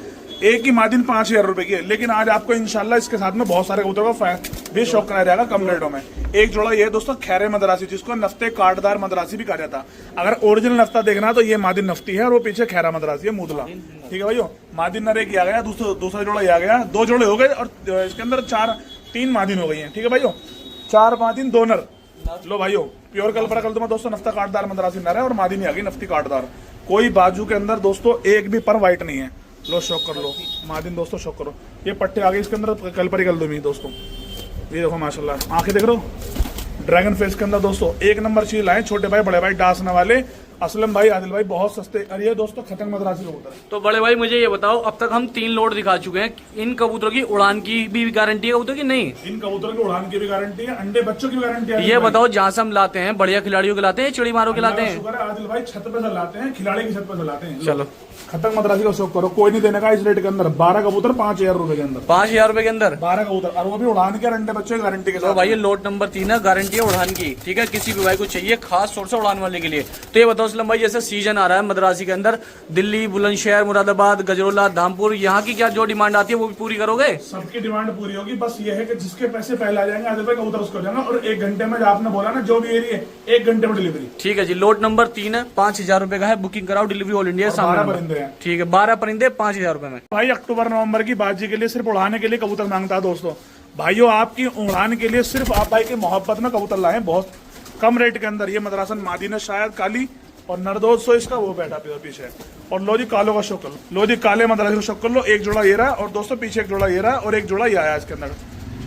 एक ही मादिन 5,000 रुपए की है, लेकिन आज आपको इंशाल्लाह इसके साथ में बहुत सारे कबूतरों का भी शौक कराया जाएगा कम रेटों में। एक जोड़ा ये है दोस्तों खैरे मद्रासी, जिसको नफ्ते काटदार मद्रासी भी कहा जाता है। अगर ओरिजिनल नफ्ता देखना तो ये मादिन नफ्ती है और वो पीछे खैरा मद्रासी है मूदला। ठीक है भाइयों, मादिन नर एक आ गया, दूसरा जोड़ा ये आ गया, 2 जोड़े हो गए और इसके अंदर 3 मादिन हो गई है। ठीक है भाइयों, 4 मादिन 2 नर। लो भाइयों, प्योर कलपरा कल में दोस्तों नफ्ता काटदार मद्रासी नर है और मादिनी आ गई नफ्ती काटदार। कोई बाजू के अंदर दोस्तों एक भी पर वाइट नहीं है। लो शौक कर लो मादिन दोस्तों, शौक करो। ये पट्टे आ गए इसके अंदर कलपरी कलदुमी दोस्तों, ये देखो माशाल्लाह आंखें देख रहे हो। ड्रैगन फेस के अंदर दोस्तों एक नंबर चीज लाए, छोटे भाई बड़े भाई डांसने वाले असलम भाई आदिल भाई, बहुत सस्ते। और ये दोस्तों खतंग मद्रासी कबूतर है। तो बड़े भाई मुझे ये बताओ, अब तक हम 3 लोड दिखा चुके हैं, इन कबूतरों की उड़ान की भी गारंटी है कबूतर की? नहीं, इन कबूतरों की उड़ान की भी गारंटी है, अंडे बच्चों की गारंटी है। ये बताओ, जहाँ से हम लाते हैं बढ़िया खिलाड़ियों के लाते हैं, चिड़ी मारो के लाते हैं? शुक्र है आदिल भाई, छत पे से लाते हैं, खिलाड़ी की छत पे से लाते हैं। चलो खतंग मद्रासी का शौक करो, कोई नहीं देने का इस रेट के अंदर। 12 कबूतर 5,000 रुपए के अंदर, 5,000 रुपए के अंदर 12 कबूतर, और वो भी उड़ान के अंडे बच्चों की गारंटी के तो साथ। भाई ये लोट नंबर 3 है, गारंटी है उड़ान की। ठीक है, किसी भी भाई को चाहिए खास तौर से उड़ान वाले के लिए। तो ये बताओ असलम भाई, जैसे सीजन आ रहा है मद्रासी के अंदर, दिल्ली, बुलंदशहर, मुरादाबाद, गजरोला, धामपुर, यहाँ की क्या जो डिमांड आती है वो भी पूरी करोगे? सबकी डिमांड पूरी होगी, बस ये है कि जिसके पैसे पहले आ जाएंगे आदिल भाई कबूतर उसको हो जाएगा। और 1 घंटे में, आपने बोला ना जो भी एरिया, 1 घंटे में डिलीवरी। ठीक है जी, लोट नंबर 3 है, 5,000 रुपए का है, बुकिंग कराओ, डिलीवरी ऑल इंडिया। 12 परिंदे हैं। ठीक है, 12 परिंदे 5,000 रुपए में। भाई अक्टूबर नवंबर की बाजी के लिए सिर्फ उड़ाने के लिए कबूतर मांगता है दोस्तों। भाइयों आपकी उड़ाने के लिए सिर्फ आप भाई की मोहब्बत में कबूतर लाए, बहुत कम रेट के अंदर। ये मद्रासन मादी ने शायद काली और नरदोसो इसका वो बैठा पीछे। और लो जी कालों का शौक कर लो, लो जी काले मद्रासी का शौक कर लो। एक जोड़ा ये रहा और दोस्तों पीछे एक जोड़ा ये रहा और एक जोड़ा ये आया इसके अंदर।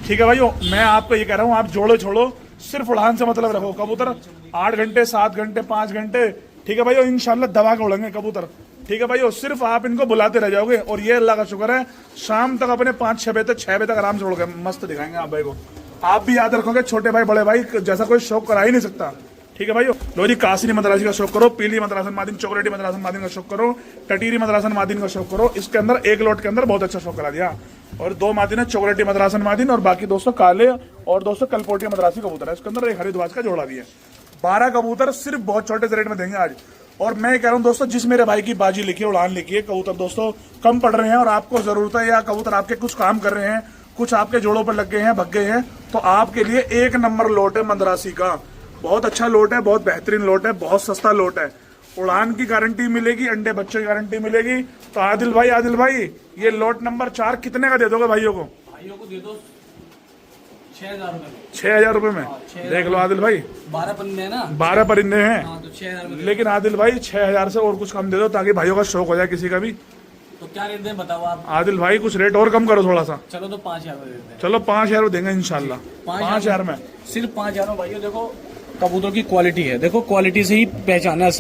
ठीक है भाइयों, मैं आपको ये कह रहा हूँ, आप जोड़ो छोड़ो, सिर्फ उड़ान से मतलब रखो। कबूतर 8 घंटे 7 घंटे 5 घंटे, ठीक है भाइयों, इंशाल्लाह दबा के उड़ेंगे कबूतर। ठीक है भाइयों, सिर्फ आप इनको बुलाते रह जाओगे और ये अल्लाह का शुक्र है शाम तक अपने 5-6 बजे तक 6 बजे तक आराम से उड़ गए, मस्त दिखाएंगे आप भाई को। आप भी याद रखोगे, छोटे भाई बड़े भाई जैसा कोई शौक करा ही नहीं सकता। ठीक है भाइयों, लो जी कासिनी मद्रासी का शौक करो, पीली मद्रासन मादिन, चॉकलेटी मद्रासन मादिन का शौक करो, टटीरी मद्रासन मादिन का शौक करो। इसके अंदर एक लोट के अंदर बहुत अच्छा शौक करा दिया। और 2 मादिन है, चॉकलेटी मद्रासन मादिन, और बाकी दोस्तों काले और दोस्तों कलपोटी मद्रासी कबूतर है। इसके अंदर एक हरिद्वाज का जोड़ा भी है। 12 कबूतर सिर्फ बहुत छोटे से रेट में देंगे आज। और मैं कह रहा हूं दोस्तों, जिस मेरे भाई की बाजी लिखी है, उड़ान लिखी है, कबूतर दोस्तों कम पड़ रहे हैं और आपको जरूरत है, या कबूतर आपके कुछ काम कर रहे हैं, कुछ आपके जोड़ों पर लग गए हैं, भग गए हैं, तो आपके लिए 1 नंबर लोट है मद्रासी का। बहुत अच्छा लोट है, बहुत बेहतरीन लोट है, बहुत सस्ता लोट है। उड़ान की गारंटी मिलेगी, अंडे बच्चे की गारंटी मिलेगी। तो आदिल भाई ये लोट नंबर 4 कितने का दे दोगे भाइयों को? भाइयों को दे दो 6,000 रुपए में। 6,000 रुपए में देख लो आदिल भाई, 12 परिंदे हैं ना, 12 परिंदे हैं। हाँ, तो 6,000 में। लेकिन आदिल भाई 6,000 से और कुछ कम दे दो ताकि भाइयों का शौक हो जाए किसी का भी। तो क्या रेट दें बताओ आप? आदिल भाई कुछ रेट और कम करो थोड़ा सा। चलो तो 5,000 में देते हैं। चलो 5,000 देंगे इंशाल्लाह। 5,000 में सिर्फ 5,000 में। भाइयों देखो कबूतर की क्वालिटी है, देखो क्वालिटी से ही पहचाना है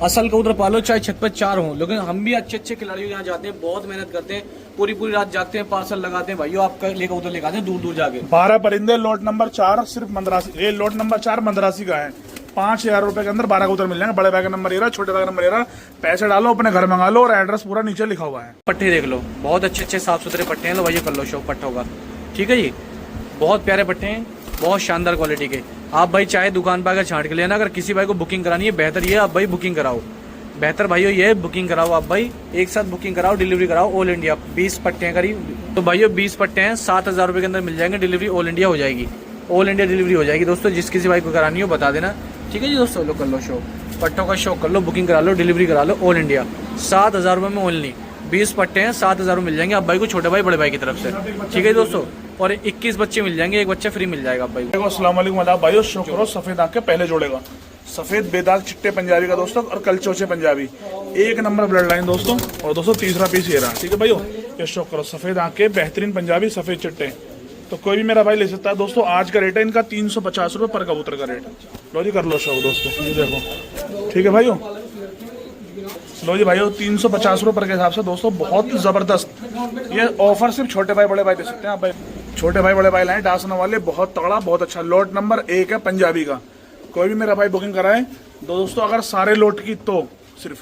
असल कबूतर पालो, चाहे छत पर 4 हों। लेकिन हम भी अच्छे खिलाड़ियों के यहाँ जाते हैं, बहुत मेहनत करते हैं, पूरी रात जागते हैं, पार्सल लगाते हैं भाइयों, आपका ले कबूतर लेकर आते हैं दूर जाके। 12 परिंदे, लोट नंबर 4 सिर्फ मद्रासी, ये लोट नंबर 4 मद्रासी का है। 5,000 रुपए के अंदर 12 कबूतर मिल जाएंगे। बड़े बैग का नंबर ये रहा, छोटे बैग का नंबर ये रहा। पैसे डालो, अपने घर मंगा लो और एड्रेस पूरा नीचे लिखा हुआ है। पट्टे देख लो, बहुत अच्छे साफ सुथरे पट्टे हैं। लो भाई कर लो शौक पट्टों का। ठीक है जी, बहुत प्यारे पट्टे हैं, बहुत शानदार क्वालिटी के। आप भाई चाहे दुकान पर आकर छांट के लेना, अगर किसी भाई को बुकिंग करानी है, बेहतर ये आप भाई बुकिंग कराओ। बेहतर भाइयों ये बुकिंग कराओ, आप भाई एक साथ बुकिंग कराओ, डिलीवरी कराओ ऑल इंडिया। 20 पट्टे हैं करीब, तो भाइयों 20 पट्टे हैं, 7,000 रुपए के अंदर मिल जाएंगे, डिलीवरी ऑल इंडिया हो जाएगी। ऑल इंडिया डिलीवरी हो जाएगी दोस्तों, जिस किसी भाई को करानी हो बता देना। ठीक है जी दोस्तों, लो कर लो शो पट्टों का शौक कर लो, बुकिंग करा लो, डिलीवरी करा लो ऑल इंडिया। 7,000 रुपए में ओनली 20 पट्टे हैं, 7,000 में मिल जाएंगे आप भाई को, छोटे भाई बड़े भाई की तरफ से। ठीक है दोस्तों, और 21 बच्चे मिल जाएंगे, एक बच्चा फ्री मिल जाएगा आप भाई को। अस्सलाम वालेकुम भाइयों, शौक करो सफेद आंख के पहले जोड़ेगा, सफेद बेदाग चिट्टे पंजाबी का दोस्तों, और कलचोचे पंजाबी, 1 नंबर ब्लड लाइन दोस्तों। और दोस्तों तीसरा पीस ये रहा। ठीक है भाइयों, ये शौक करो सफेद आंख के बेहतरीन पंजाबी सफेद चिट्टे, तो कोई भी मेरा भाई ले सकता है दोस्तों। आज का रेट है इनका 350 रुपये पर कबूतर का रेट है। लो जी कर लो शौक दोस्तों, ये देखो, ठीक है भाइयों। लो जी भाइयों 350 रुपये पर के हिसाब से दोस्तों बहुत ज़बरदस्त। ये ऑफर सिर्फ छोटे भाई बड़े भाई दे सकते हैं। आप भाई छोटे भाई बड़े भाई लाए डांसने वाले, बहुत तगड़ा बहुत अच्छा। लॉट नंबर 1 है पंजाबी का। कोई भी मेरा भाई बुकिंग कराए दोस्तों, अगर सारे लॉट की तो सिर्फ,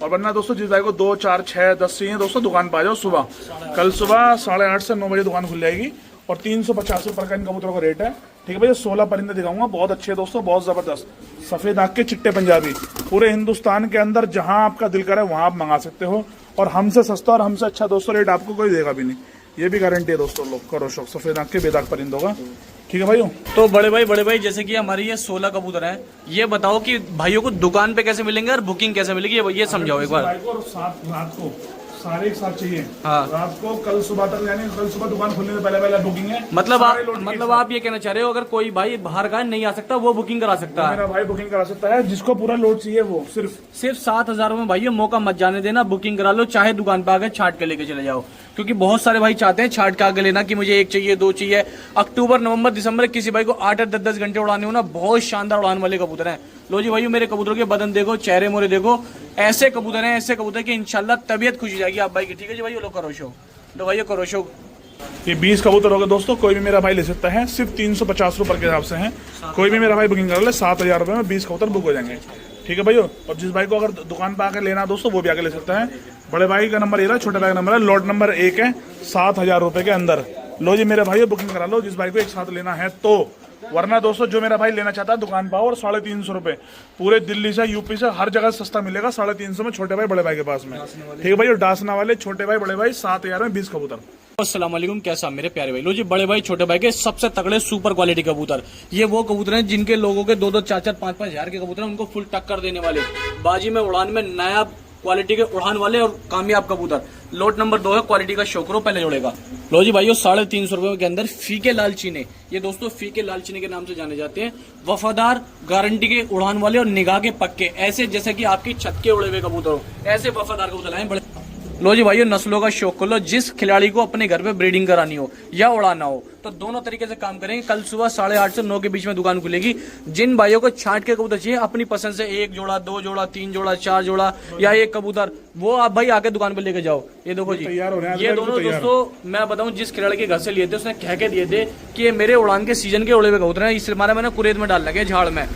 और वरना दोस्तों जिस भाई को 2, 4, 6, 10 चाहिए दोस्तों दुकान पर आ जाओ सुबह। कल सुबह 8:30 से 9 बजे दुकान खुल जाएगी और 350 रुपये का इन कबूतरों का रेट है। ठीक है भैया, 16 परिंदे दिखाऊंगा, बहुत अच्छे दोस्तों, बहुत जबरदस्त सफेद आँख के चिट्टे पंजाबी। पूरे हिंदुस्तान के अंदर जहां आपका दिल करे वहां आप मंगा सकते हो, और हमसे सस्ता और हमसे अच्छा दोस्तों रेट आपको कोई देगा भी नहीं, ये भी गारंटी है दोस्तों। लोग करो शौक सफेद आँख के बेदाग परिंदों का। ठीक है भाइयों। तो बड़े भाई जैसे कि हमारी ये 16 कबूतर हैं, ये बताओ कि भाइयों को दुकान पे कैसे मिलेंगे और बुकिंग कैसे मिलेगी, ये समझाओ एक बार। रात को सारे एक साथ चाहिए। हाँ। रात को कल सुबह तक, यानी कल सुबह दुकान खुलने से पहले बुकिंग है। मतलब आप ये कहना चाह रहे हो अगर कोई भाई बाहर का नहीं आ सकता वो बुकिंग करा सकता है? मेरा भाई बुकिंग करा सकता है, जिसको पूरा लोड चाहिए वो सिर्फ 7,000 में भाई मौका मत जाने देना, बुकिंग करा लो, चाहे दुकान पे आके छाट के लेके चले जाओ। क्योंकि बहुत सारे भाई चाहते हैं छाट के आगे लेना कि मुझे 1 चाहिए 2 चाहिए। अक्टूबर नवंबर दिसंबर किसी भाई को 8-8 10-10 घंटे उड़ाने हो ना, बहुत शानदार उड़ान वाले कबूतर हैं। लो जी भाई मेरे कबूतरों के बदन देखो, चेहरे मोरे देखो, ऐसे कबूतर हैं, ऐसे कबूतर की इंशाल्लाह तबीयत खुश हो जाएगी आप भाई की। ठीक है जी भाई, लो करो शो, लो भाई करो शो। ये 20 कबूतर हो गए दोस्तों, कोई भी मेरा भाई ले सकता है, सिर्फ 350 रुपये के हिसाब से है। कोई भी मेरा भाई बुकिंग कर ले, 7,000 रुपये में 20 कबूतर बुक हो जाएंगे। ठीक है भाइयों, और जिस भाई को अगर दुकान पर आकर लेना दोस्तों वो भी आके ले सकता है। बड़े भाई का नंबर ये रहा, छोटे भाई का नंबर है, लॉट नंबर 1 है, 7,000 रुपये के अंदर। लो जी मेरे भाई बुकिंग करा लो जिस भाई को एक साथ लेना है तो, वरना दोस्तों जो मेरा भाई लेना चाहता है दुकान पर और 350 रुपये, पूरे दिल्ली से यूपी से हर जगह सस्ता मिलेगा 350 में छोटे भाई बड़े भाई के पास में। ठीक है भाई, और डांसना वाले छोटे भाई बड़े भाई 7,000 में 20 कबूतर। अस्सलाम वालेकुम, कैसा मेरे प्यारे भाई। लो जी बड़े भाई छोटे भाई के सबसे तगड़े सुपर क्वालिटी कबूतर, ये वो कबूतर हैं जिनके लोगों के 2-2, 4-4, 5-5 हजार के कबूतर हैं, उनको फुल टक्कर देने वाले, बाजी में उड़ान में नया क्वालिटी के उड़ान वाले और कामयाब कबूतर। लोट नंबर 2 है, क्वालिटी का शो करो, पहले जोड़ेगा। लो जी भाइयों 350 रुपए के अंदर फीके लाल चीने, ये दोस्तों फीके लाल चीने के नाम से जाने जाते हैं। वफादार, गारंटी के उड़ान वाले और निगाह के पक्के, ऐसे जैसे कि आपकी छत के उड़े हुए कबूतर हो, ऐसे वफादार कबूतर आए बड़े। लो जी भाइयों नस्लों का शौक कर लो, जिस खिलाड़ी को अपने घर पे ब्रीडिंग करानी हो या उड़ाना हो तो दोनों तरीके से काम करेंगे। कल सुबह 8:30 से 9 के बीच में दुकान खुलेगी। जिन भाइयों को छांट के कबूतर चाहिए अपनी पसंद से, 1 जोड़ा 2 जोड़ा 3 जोड़ा 4 जोड़ा या 1 कबूतर, वो आप भाई आके दुकान पे लेके जाओ। ये देखो जी, ये दोनों दोस्तों मैं बताऊं जिस खिलाड़ी के घर से लिए थे उसने कह के दिए थे कि ये मेरे उड़ान के सीजन के उड़े हुए कबूतर हैं, इसलिए हमारा मैंने कुरेद में डाल लगे झाड़ में।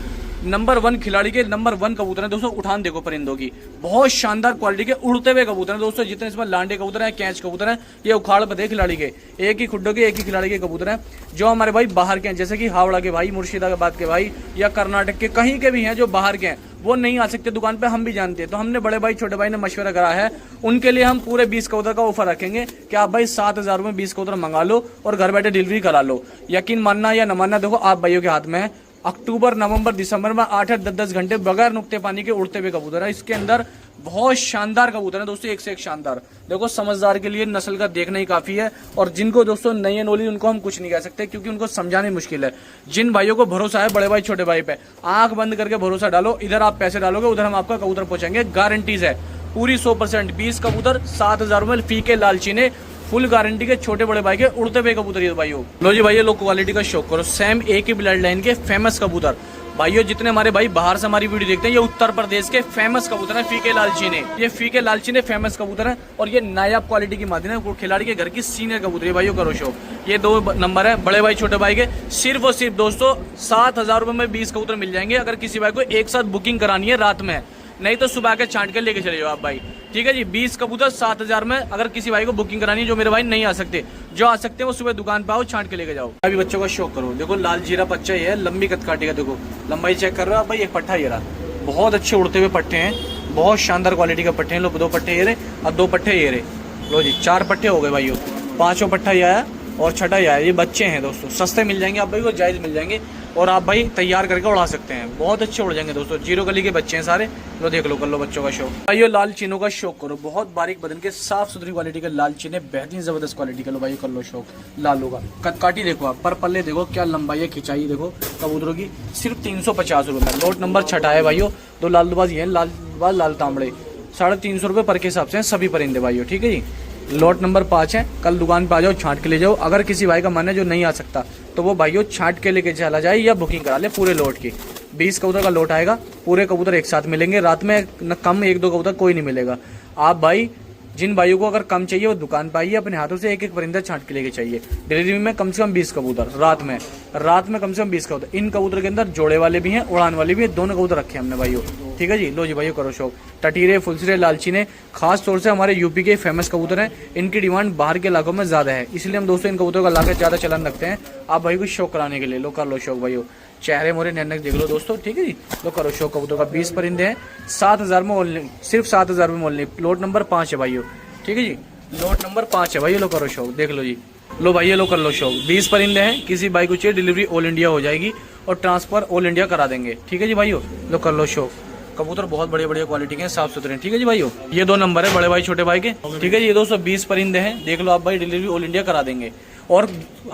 नंबर 1 खिलाड़ी के नंबर 1 कबूतर हैं दोस्तों। उठान देखो परिंदों की, बहुत शानदार क्वालिटी के उड़ते हुए कबूतर हैं दोस्तों। जितने इसमें लांडे कबूतर हैं, कैच कबूतर हैं, ये उखाड़ पते खिलाड़ी के, एक ही खुड्डों के एक ही खिलाड़ी के कबूतर हैं, जो हमारे भाई बाहर के हैं, जैसे कि हावड़ा के भाई, मुर्शिदाबाद के भाई या कर्नाटक के कहीं के भी हैं जो बाहर के हैं, वो नहीं आ सकते दुकान पे, हम भी जानते हैं। तो हमने बड़े भाई छोटे भाई ने मशवरा करा है, उनके लिए हम पूरे 20 कबूतर का ऑफर रखेंगे कि आप भाई 7,000 में 20 कबूतर मंगा लो और घर बैठे डिलीवरी करा लो। यकीन मानना या न मानना देखो आप भाइयों के हाथ में है। अक्टूबर नवंबर दिसंबर में 8-8 10-10 घंटे बगैर नुक्ते पानी के उड़ते हुए कबूतर है। इसके अंदर बहुत शानदार कबूतर है दोस्तों, एक से एक शानदार। देखो समझदार के लिए नस्ल का देखना ही काफी है, और जिनको दोस्तों नहीं है नॉलेज उनको हम कुछ नहीं कह सकते क्योंकि उनको समझाने मुश्किल है। जिन भाइयों को भरोसा है बड़े भाई छोटे भाई पे, आंख बंद करके भरोसा डालो, इधर आप पैसे डालोगे उधर हम आपका कबूतर पहुंचाएंगे, गारंटीज है पूरी 100%। 20 कबूतर 7,000 में फीके लालचीने, फुल गारंटी के छोटे बड़े भाई के उड़ते हुए कबूतर ये भाइयों। लो जी भाइयों लो क्वालिटी का शौक करो, सेम एक ही ब्लड लाइन के फेमस कबूतर भाइयों। जितने हमारे भाई बाहर से हमारी वीडियो देखते हैं, ये उत्तर प्रदेश के फेमस कबूतर हैं फीके लालचीने। ये फीके लालचीने फेमस कबूतर हैं और ये नायाब क्वालिटी की मादी है, खिलाड़ी के घर की सीनियर कबूतर है भाइयों। करो शो, ये 2 नंबर है बड़े भाई छोटे भाई के, सिर्फ और सिर्फ दोस्तों 7,000 रुपए में 20 कबूतर मिल जाएंगे। अगर किसी भाई को एक साथ बुकिंग करानी है रात में, नहीं तो सुबह के छांट के लेके चले जाओ आप भाई। ठीक है जी, 20 कबूतर 7,000 में। अगर किसी भाई को बुकिंग करानी है, जो मेरे भाई नहीं आ सकते, जो आ सकते हैं वो सुबह दुकान पे आओ, छांट के लेके जाओ। अभी बच्चों का शौक करो, देखो लाल जीरा पच्चा ही है, लंबी कदकाठी का, देखो लंबाई चेक कर रहे हो आप भाई। एक पट्टा ये रहा, बहुत अच्छे उड़ते हुए पट्टे हैं, बहुत शानदार क्वालिटी का पट्टे हैं। लो 2 पट्टे ये रहे और 2 पट्टे ये रहे। लो जी 4 पट्टे हो गए भाइयों, 5वां पट्टा ये आया और 6ठा ये आया। ये बच्चे हैं दोस्तों, सस्ते मिल जाएंगे आप भाई को, जायज मिल जाएंगे और आप भाई तैयार करके उड़ा सकते हैं, बहुत अच्छे उड़ जाएंगे दोस्तों। 0 गली के बच्चे हैं सारे। लो देख लो, कर लो बच्चों का शौक भाइयों। लाल चीनों का शौक करो, बहुत बारीक बदन के साफ सुथरी क्वालिटी के लाल चीने, बेहतरीन जबरदस्त क्वालिटी के। लो भाई कर लो शौक लालू का। कदकाठी देखो आप, पर पल्ले देखो क्या लंबाई है, खिंचाई देखो कबूतरों की, सिर्फ 350 रुपये। लोट नंबर 6 है भाइयों। 2 लालबाज ये हैं, लालबाज लाल तांबड़े, 350 रुपये पर के हिसाब से हैं सभी परिंदे भाइयों। ठीक है जी, लॉट नंबर 5 है। कल दुकान पे आ जाओ, छांट के ले जाओ। अगर किसी भाई का मन है जो नहीं आ सकता तो वो भाइयों छांट के लेके चला जाए या बुकिंग करा ले पूरे लॉट की। 20 कबूतर का लॉट आएगा, पूरे कबूतर एक साथ मिलेंगे। रात में न कम 1-2 कबूतर कोई नहीं मिलेगा। आप भाई जिन भाइयों को अगर कम चाहिए वो दुकान पे आइए, अपने हाथों से एक एक परिंदा छांट के लेके चाहिए। डिलीवरी में कम से कम 20 कबूतर रात में कम से कम 20 कबूतर। इन कबूतर के अंदर जोड़े वाले भी हैं, उड़ान वाले भी हैं, दोनों कबूतर रखे हैं हमने भाइयों। ठीक है जी, लो जी भाइयों करो शौक। टटीरे, फुलसरे, लालचीने खास तौर से हमारे यूपी के फेमस कबूतर हैं। इनकी डिमांड बाहर के इलाकों में ज्यादा है, इसलिए हम दोस्तों इन कबूतरों का लाकर ज्यादा चलन रखते हैं आप भाई को शौक कराने के लिए। लो कर लो शौक भाइयों, चेहरे मोरे नैनक देख लो दोस्तों। ठीक है जी, लो करो शौक। कबूतर का 20 परिंदे हैं, 7,000 में ओनली, सिर्फ 7,000 में ओनली। लॉट नंबर 5 है भाइयों। ठीक है जी, लॉट नंबर 5 है भाई। लो करो शौक, देख लो जी। लो भाई लो कर लो शौक। 20 परिंदे हैं, किसी भाई को चाहिए डिलीवरी ऑल इंडिया हो जाएगी और ट्रांसफर ऑल इंडिया करा देंगे। ठीक है जी भाइयों, लो कर लो शौक। कबूतर बहुत बढ़िया बढ़िया क्वालिटी के हैं, साफ सुथरे हैं। ठीक है जी भाइयों, ये 2 नंबर है बड़े भाई छोटे भाई के। ठीक है जी, ये दोस्तों 20 परिंदे हैं, देख लो आप भाई, डिलीवरी ऑल इंडिया करा देंगे। और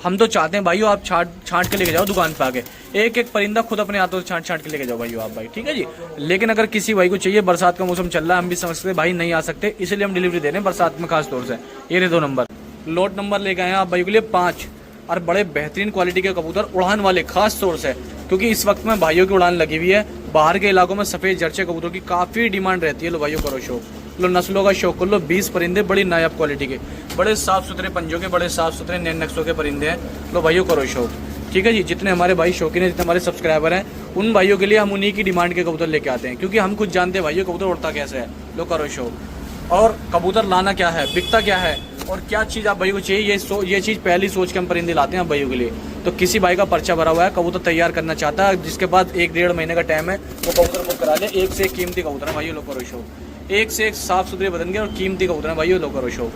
हम तो चाहते हैं भाइयों आप छांट के लेके जाओ दुकान पे आके, एक एक परिंदा खुद अपने हाथों से छांट के लेके जाओ भाइयों आप भाई। ठीक है जी, लेकिन अगर किसी भाई को चाहिए, बरसात का मौसम चल रहा है, हम भी समझते भाई नहीं आ सकते, इसलिए हम डिलीवरी दे रहे हैं बरसात में खास तौर से। ये रहे 2 नंबर। लॉट नंबर लेके आए हैं आप भाई के लिए 5, और बड़े बेहतरीन क्वालिटी के कबूतर, उड़ान वाले खास तौर से, क्योंकि इस वक्त में भाइयों की उड़ान लगी हुई है। बाहर के इलाकों में सफेद जर्चे कबूतर की काफी डिमांड रहती है। लो भाइयों करो शौक, लो नस्लों का शौक कर लो। 20 परिंदे बड़ी नायाब क्वालिटी के, बड़े साफ सुथरे पंजों के, बड़े साफ सुथरे नैन नक्शों के परिंदे हैं। लो भाइयों करो शौक। ठीक है जी, जितने हमारे भाई शौकीन है, जितने हमारे सब्सक्राइबर हैं, उन भाइयों के लिए हम उन्हीं की डिमांड के कबूतर लेके आते हैं, क्योंकि हम खुद जानते हैं भाइयों कबूतर उड़ता कैसे है। लो करो शौक। और कबूतर लाना क्या है, बिकता क्या है, और क्या चीज़ आप भाई को चाहिए, ये चीज़ पहली सोच के हम परिंदे लाते हैं आप भाइयों के लिए। तो किसी भाई का पर्चा भरा हुआ है, कबूतर तैयार करना चाहता है, जिसके पास 1-1.5 महीने का टाइम है, वो कबूतर बुक करा ले। एक से एक कीमती कबूतर है भाइयों, लो करो शौक। एक से एक साफ सुथरे बदन के और कीमती कबूतर है भाइयों, लो करो शौक।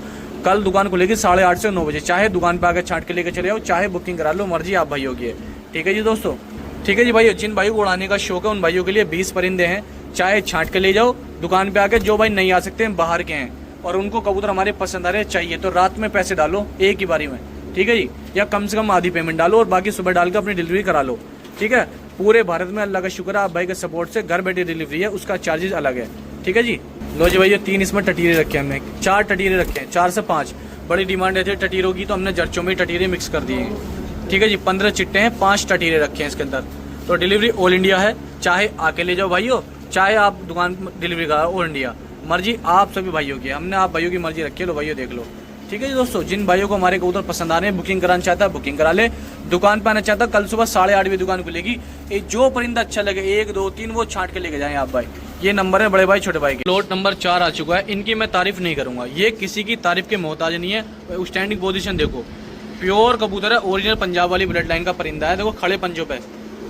कल दुकान खुलेगी 8:30 से 9 बजे, चाहे दुकान पे आकर छांट के लेके चले जाओ, चाहे बुकिंग करा लो, मर्जी आप भाइयों की है। ठीक है जी दोस्तों। ठीक है जी भाइयों, जिन भाइयों को उड़ाने का शौक है उन भाइयों के लिए 20 परिंदे हैं, चाहे छांट के ले जाओ दुकान पे आके। जो भाई नहीं आ सकते हैं, बाहर के हैं, और उनको कबूतर हमारे पसंद आ रहे चाहिए, तो रात में पैसे डालो एक ही बारी में। ठीक है जी, या कम से कम आधी पेमेंट डालो और बाकी सुबह डाल के अपनी डिलीवरी करा लो। ठीक है, पूरे भारत में अल्लाह का शुक्र है आप भाई के सपोर्ट से घर बैठे डिलीवरी है, उसका चार्जेस अलग है। ठीक है जी, लो जी भैया 3 इसमें टटीरे रखे हैं हमने, 4 टटीरे रखे हैं, 4 से 5। बड़ी डिमांड रहती है टटीरों की, तो हमने जर्चों में टटीरे मिक्स कर दिए हैं। ठीक है जी, 15 चिट्टे हैं, 5 टटीरे रखे हैं इसके अंदर। तो डिलीवरी ऑल इंडिया है, चाहे आके ले जाओ भाइयों, चाहे आप दुकान डिलीवरी करा ऑल इंडिया, मर्जी आप सभी भाइयों की। हमने आप भाइयों की मर्जी रखी है, लो भाइयों देख लो। ठीक है जी दोस्तों, जिन भाइयों को हमारे कबूतर पसंद आ रहे हैं, बुकिंग कराना चाहता है बुकिंग करा ले। दुकान पे आना चाहता है, कल सुबह 8:30 बजे दुकान खुलेगी। जो परिंदा अच्छा लगे 1, 2, 3 वो छांट के लेके जाएं आप भाई। ये नंबर है बड़े भाई छोटे भाई के। लॉट नंबर 4 आ चुका है, इनकी मैं तारीफ नहीं करूंगा, ये किसी की तारीफ के मोहताज नहीं है। स्टैंडिंग पोजीशन देखो, प्योर कबूतर है, ओरिजिनल पंजाब वाली ब्लड लाइन का परिंदा है। देखो खड़े पंजों पे,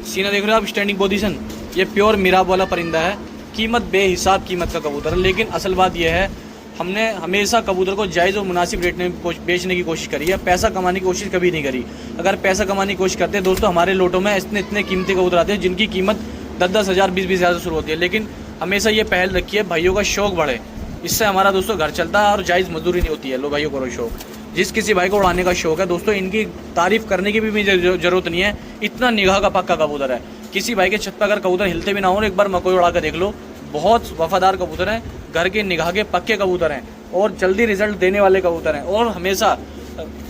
सीना देख रहे हो आप, स्टैंडिंग पोजीशन, ये प्योर मिराब वाला परिंदा है। कीमत बेहिसाब कीमत का कबूतर है, लेकिन असल बात यह है हमने हमेशा कबूतर को जायज़ और मुनासिब रेट में बेचने की कोशिश करी है, पैसा कमाने की कोशिश कभी नहीं करी। अगर पैसा कमाने की कोशिश करते हैं दोस्तों, हमारे लोटों में इतने कीमती कबूतर आते हैं जिनकी कीमत 10-10 हज़ार 20-20 हज़ार से शुरू होती है। लेकिन हमेशा ये पहल रखी है भाइयों का शौक बढ़े, इससे हमारा दोस्तों घर चलता है और जायज़ मजदूरी नहीं होती है। लो भाइयों करो शौक। जिस किसी भाई को उड़ाने का शौक है दोस्तों, इनकी तारीफ करने की भी जरूरत नहीं है, इतना निगाह का पक्का कबूतर है। किसी भाई के छत पर अगर कबूतर हिलते भी ना हो, एक बार मकोई उड़ा कर देख लो, बहुत वफादार कबूतर हैं, घर के निगाह के पक्के कबूतर हैं, और जल्दी रिजल्ट देने वाले कबूतर हैं, और हमेशा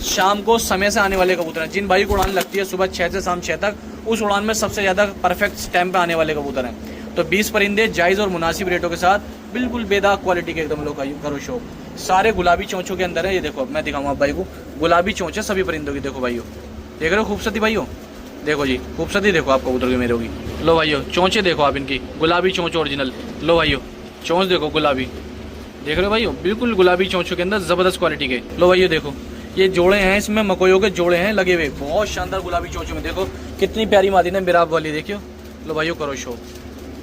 शाम को समय से आने वाले कबूतर हैं। जिन भाई को उड़ान लगती है सुबह 6 से शाम 6 तक, उस उड़ान में सबसे ज़्यादा परफेक्ट टाइम पे आने वाले कबूतर हैं। तो 20 परिंदे जायज़ और मुनासिब रेटों के साथ, बिल्कुल बेदाग क्वालिटी के एकदम लोग करो शौक। सारे गुलाबी चोंचों के अंदर है, ये देखो मैं दिखाऊंगा आप भाई को, गुलाबी चोंच है सभी परिंदों की। देखो भाइयों, देख रहे हो खूबसूरती भाइयों, देखो जी खूबसूरती देखो आप कबूतर की मेरे होगी। लो भाइयों चोंचे देखो आप इनकी, गुलाबी चोंच ओरिजिनल। लो भाइयों चोंच देखो गुलाबी, देख रहे हो भाइयों, बिल्कुल गुलाबी चोंचों के अंदर जबरदस्त क्वालिटी के। लो भाइयों देखो, ये जोड़े हैं, इसमें मकोइयों के जोड़े हैं लगे हुए, बहुत शानदार गुलाबी चोंचों में। देखो कितनी प्यारी मादिन है मिराब वाली, देखियो। लो भाइयों करो शौक,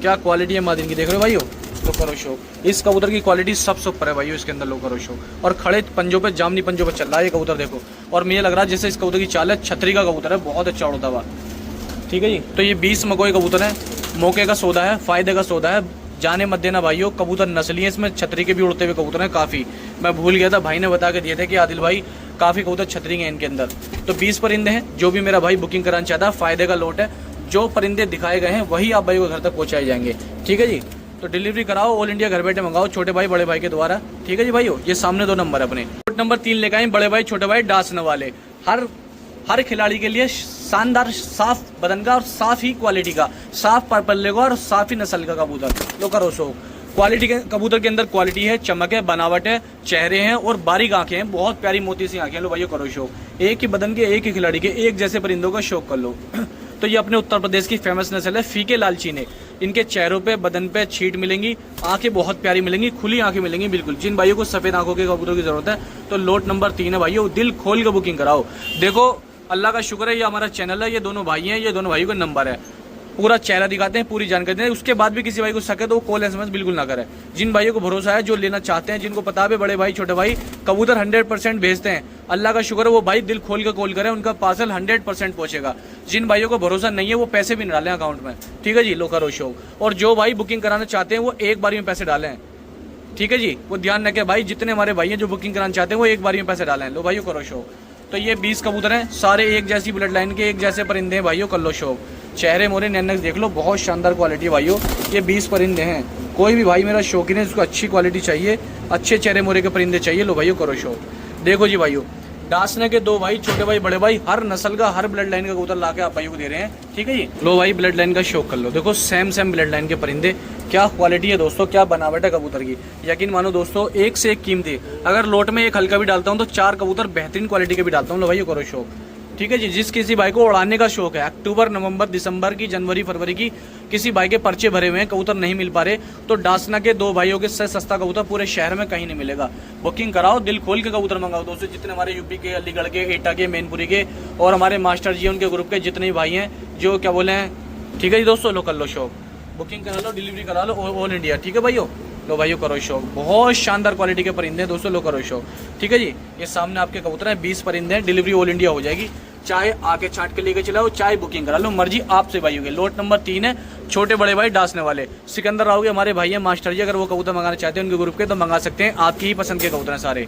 क्या क्वालिटी है मादिन की, देख रहे हो भाइयों। लो करो शौक, इस कबूतर की क्वालिटी सबसे ऊपर है भाइयों इसके अंदर। लो करो शौक, और खड़े पंजों पे, जामनी पंजों पे चल रहा है ये कबूतर देखो, और मुझे लग रहा है जैसे इस कबूतर की चाल है छतरी का कबूतर है, बहुत अच्छा उड़ता हुआ। ठीक है जी, तो ये 20 मकोई कबूतर है, मौके का सौदा है, फायदे का सौदा है, जाने मत देना भाइयों। कबूतर नस्ली है, इसमें छतरी के भी उड़ते हुए कबूतर हैं काफ़ी। मैं भूल गया था, भाई ने बता के दिए थे कि आदिल भाई काफ़ी कबूतर छतरी हैं इनके अंदर। तो 20 परिंदे हैं, जो भी मेरा भाई बुकिंग कराना चाहता है, फ़ायदे का लोट है। जो परिंदे दिखाए गए हैं वही आप भाई को घर तक पहुँचाए जाएंगे। ठीक है जी, तो डिलीवरी कराओ, ऑल इंडिया घर बैठे मंगाओ, छोटे भाई बड़े भाई के द्वारा। ठीक है जी भाइयों, ये सामने 2 नंबर है अपने। नंबर 3 लेकर आए बड़े भाई छोटे भाई डांसने वाले। हर खिलाड़ी के लिए शानदार साफ बदन का और साफ ही क्वालिटी का, साफ पल्ले का और साफ ही नस्ल का कबूतर। लो करो शो। क्वालिटी के कबूतर के अंदर क्वालिटी है, चमक है, बनावट है, चेहरे हैं और बारीक आंखें हैं, बहुत प्यारी मोती सी आंखें। लो भाइयों करो शौक। एक ही बदन के, एक ही खिलाड़ी के, एक जैसे परिंदों का शौक कर लो। तो ये अपने उत्तर प्रदेश की फेमस नस्ल है फीके लालचीने। इनके चेहरों पे, बदन पे छींट मिलेंगी, आंखें बहुत प्यारी मिलेंगी, खुली आंखें मिलेंगी बिल्कुल। जिन भाइयों को सफेद आंखों के कबूतरों की जरूरत है तो लोट नंबर 3 है भाइयों, दिल खोल के बुकिंग कराओ। देखो अल्लाह का शुक्र है ये हमारा चैनल है, ये दोनों भाई हैं, ये दोनों भाइयों का नंबर है, पूरा चेहरा दिखाते हैं, पूरी जानकारी देते हैं। उसके बाद भी किसी भाई को सके तो वो कॉल एसएमएस बिल्कुल ना करे। जिन भाइयों को भरोसा है, जो लेना चाहते हैं, जिनको पता है बड़े भाई छोटे भाई कबूतर 100% भेजते हैं, अल्लाह का शुक्र है वो भाई दिल खोल के कॉल करें, उनका पार्सल 100% पहुंचेगा। जिन भाइयों को भरोसा नहीं है वो पैसे भी न डालें अकाउंट में, ठीक है जी। लो करो शो। और जो भाई बुकिंग कराना चाहते हैं वो एक बार में पैसे डालें, ठीक है जी। वो ध्यान रखें भाई, जितने हमारे भाई हैं जो बुकिंग कराना चाहते हैं वो एक बार में पैसे डालें। लो भाइयों करो शो। तो ये 20 कबूतर हैं, सारे एक जैसी ब्लड लाइन के, एक जैसे परिंदे हैं भाइयों, कर लो शो। चेहरे मोरे नैनक्स देख लो, बहुत शानदार क्वालिटी है भाइयों। ये 20 परिंदे हैं। कोई भी भाई मेरा शौकीन है, जिसको अच्छी क्वालिटी चाहिए, अच्छे चेहरे मोरे के परिंदे चाहिए, लो भाइयों करो शो। देखो जी भाइयों, डांसने के 2 भाई छोटे भाई बड़े भाई, हर नस्ल का, हर ब्लड लाइन का कबूतर ला के आप भाइयों को दे रहे हैं, ठीक है जी। लो भाई ब्लड लाइन का शौक कर लो। देखो सेम ब्लड लाइन के परिंदे, क्या क्वालिटी है दोस्तों, क्या बनावट है कबूतर की। यकीन मानो दोस्तों, एक से एक कीमती। अगर लोट में एक हल्का भी डालता हूँ तो 4 कबूतर बेहतरीन क्वालिटी के भी डालता हूँ। लो भाइयों करो शौक, ठीक है जी। जिस किसी भाई को उड़ाने का शौक है, अक्टूबर, नवंबर, दिसंबर की, जनवरी, फरवरी की किसी भाई के पर्चे भरे हुए हैं, कबूतर नहीं मिल पा रहे, तो डासना के 2 भाइयों के से सस्ता कबूतर पूरे शहर में कहीं नहीं मिलेगा। बुकिंग कराओ, दिल खोल के कबूतर मंगाओ दोस्तों। जितने हमारे यूपी के, अलीगढ़ के, एटा के, मैनपुरी के और हमारे मास्टर जी उनके ग्रुप के जितने भाई हैं जो क्या बोले हैं, ठीक है जी दोस्तों। लो कर लो शौक, बुकिंग करा लो, डिलीवरी करा लो ऑल इंडिया, ठीक है भाइयों। लो भाइयों करो शौक। बहुत शानदार क्वालिटी के परिंदे हैं दोस्तों, लो करो शौक, ठीक है जी। ये सामने आपके कबूतर हैं, 20 परिंदे हैं, डिलीवरी ऑल इंडिया हो जाएगी। चाहे आके छांट के लेके चलाओ, चाहे बुकिंग करा लो, मर्जी आपसे भाई होगी। लोट नंबर 3 है, छोटे बड़े भाई डांसने वाले। सिकंदर राव के हमारे भाई हैं मास्टर जी, अगर वो कबूतर मंगाना चाहते हैं उनके ग्रुप के तो मंगा सकते हैं। आपकी ही पसंद के कबूतर हैं सारे।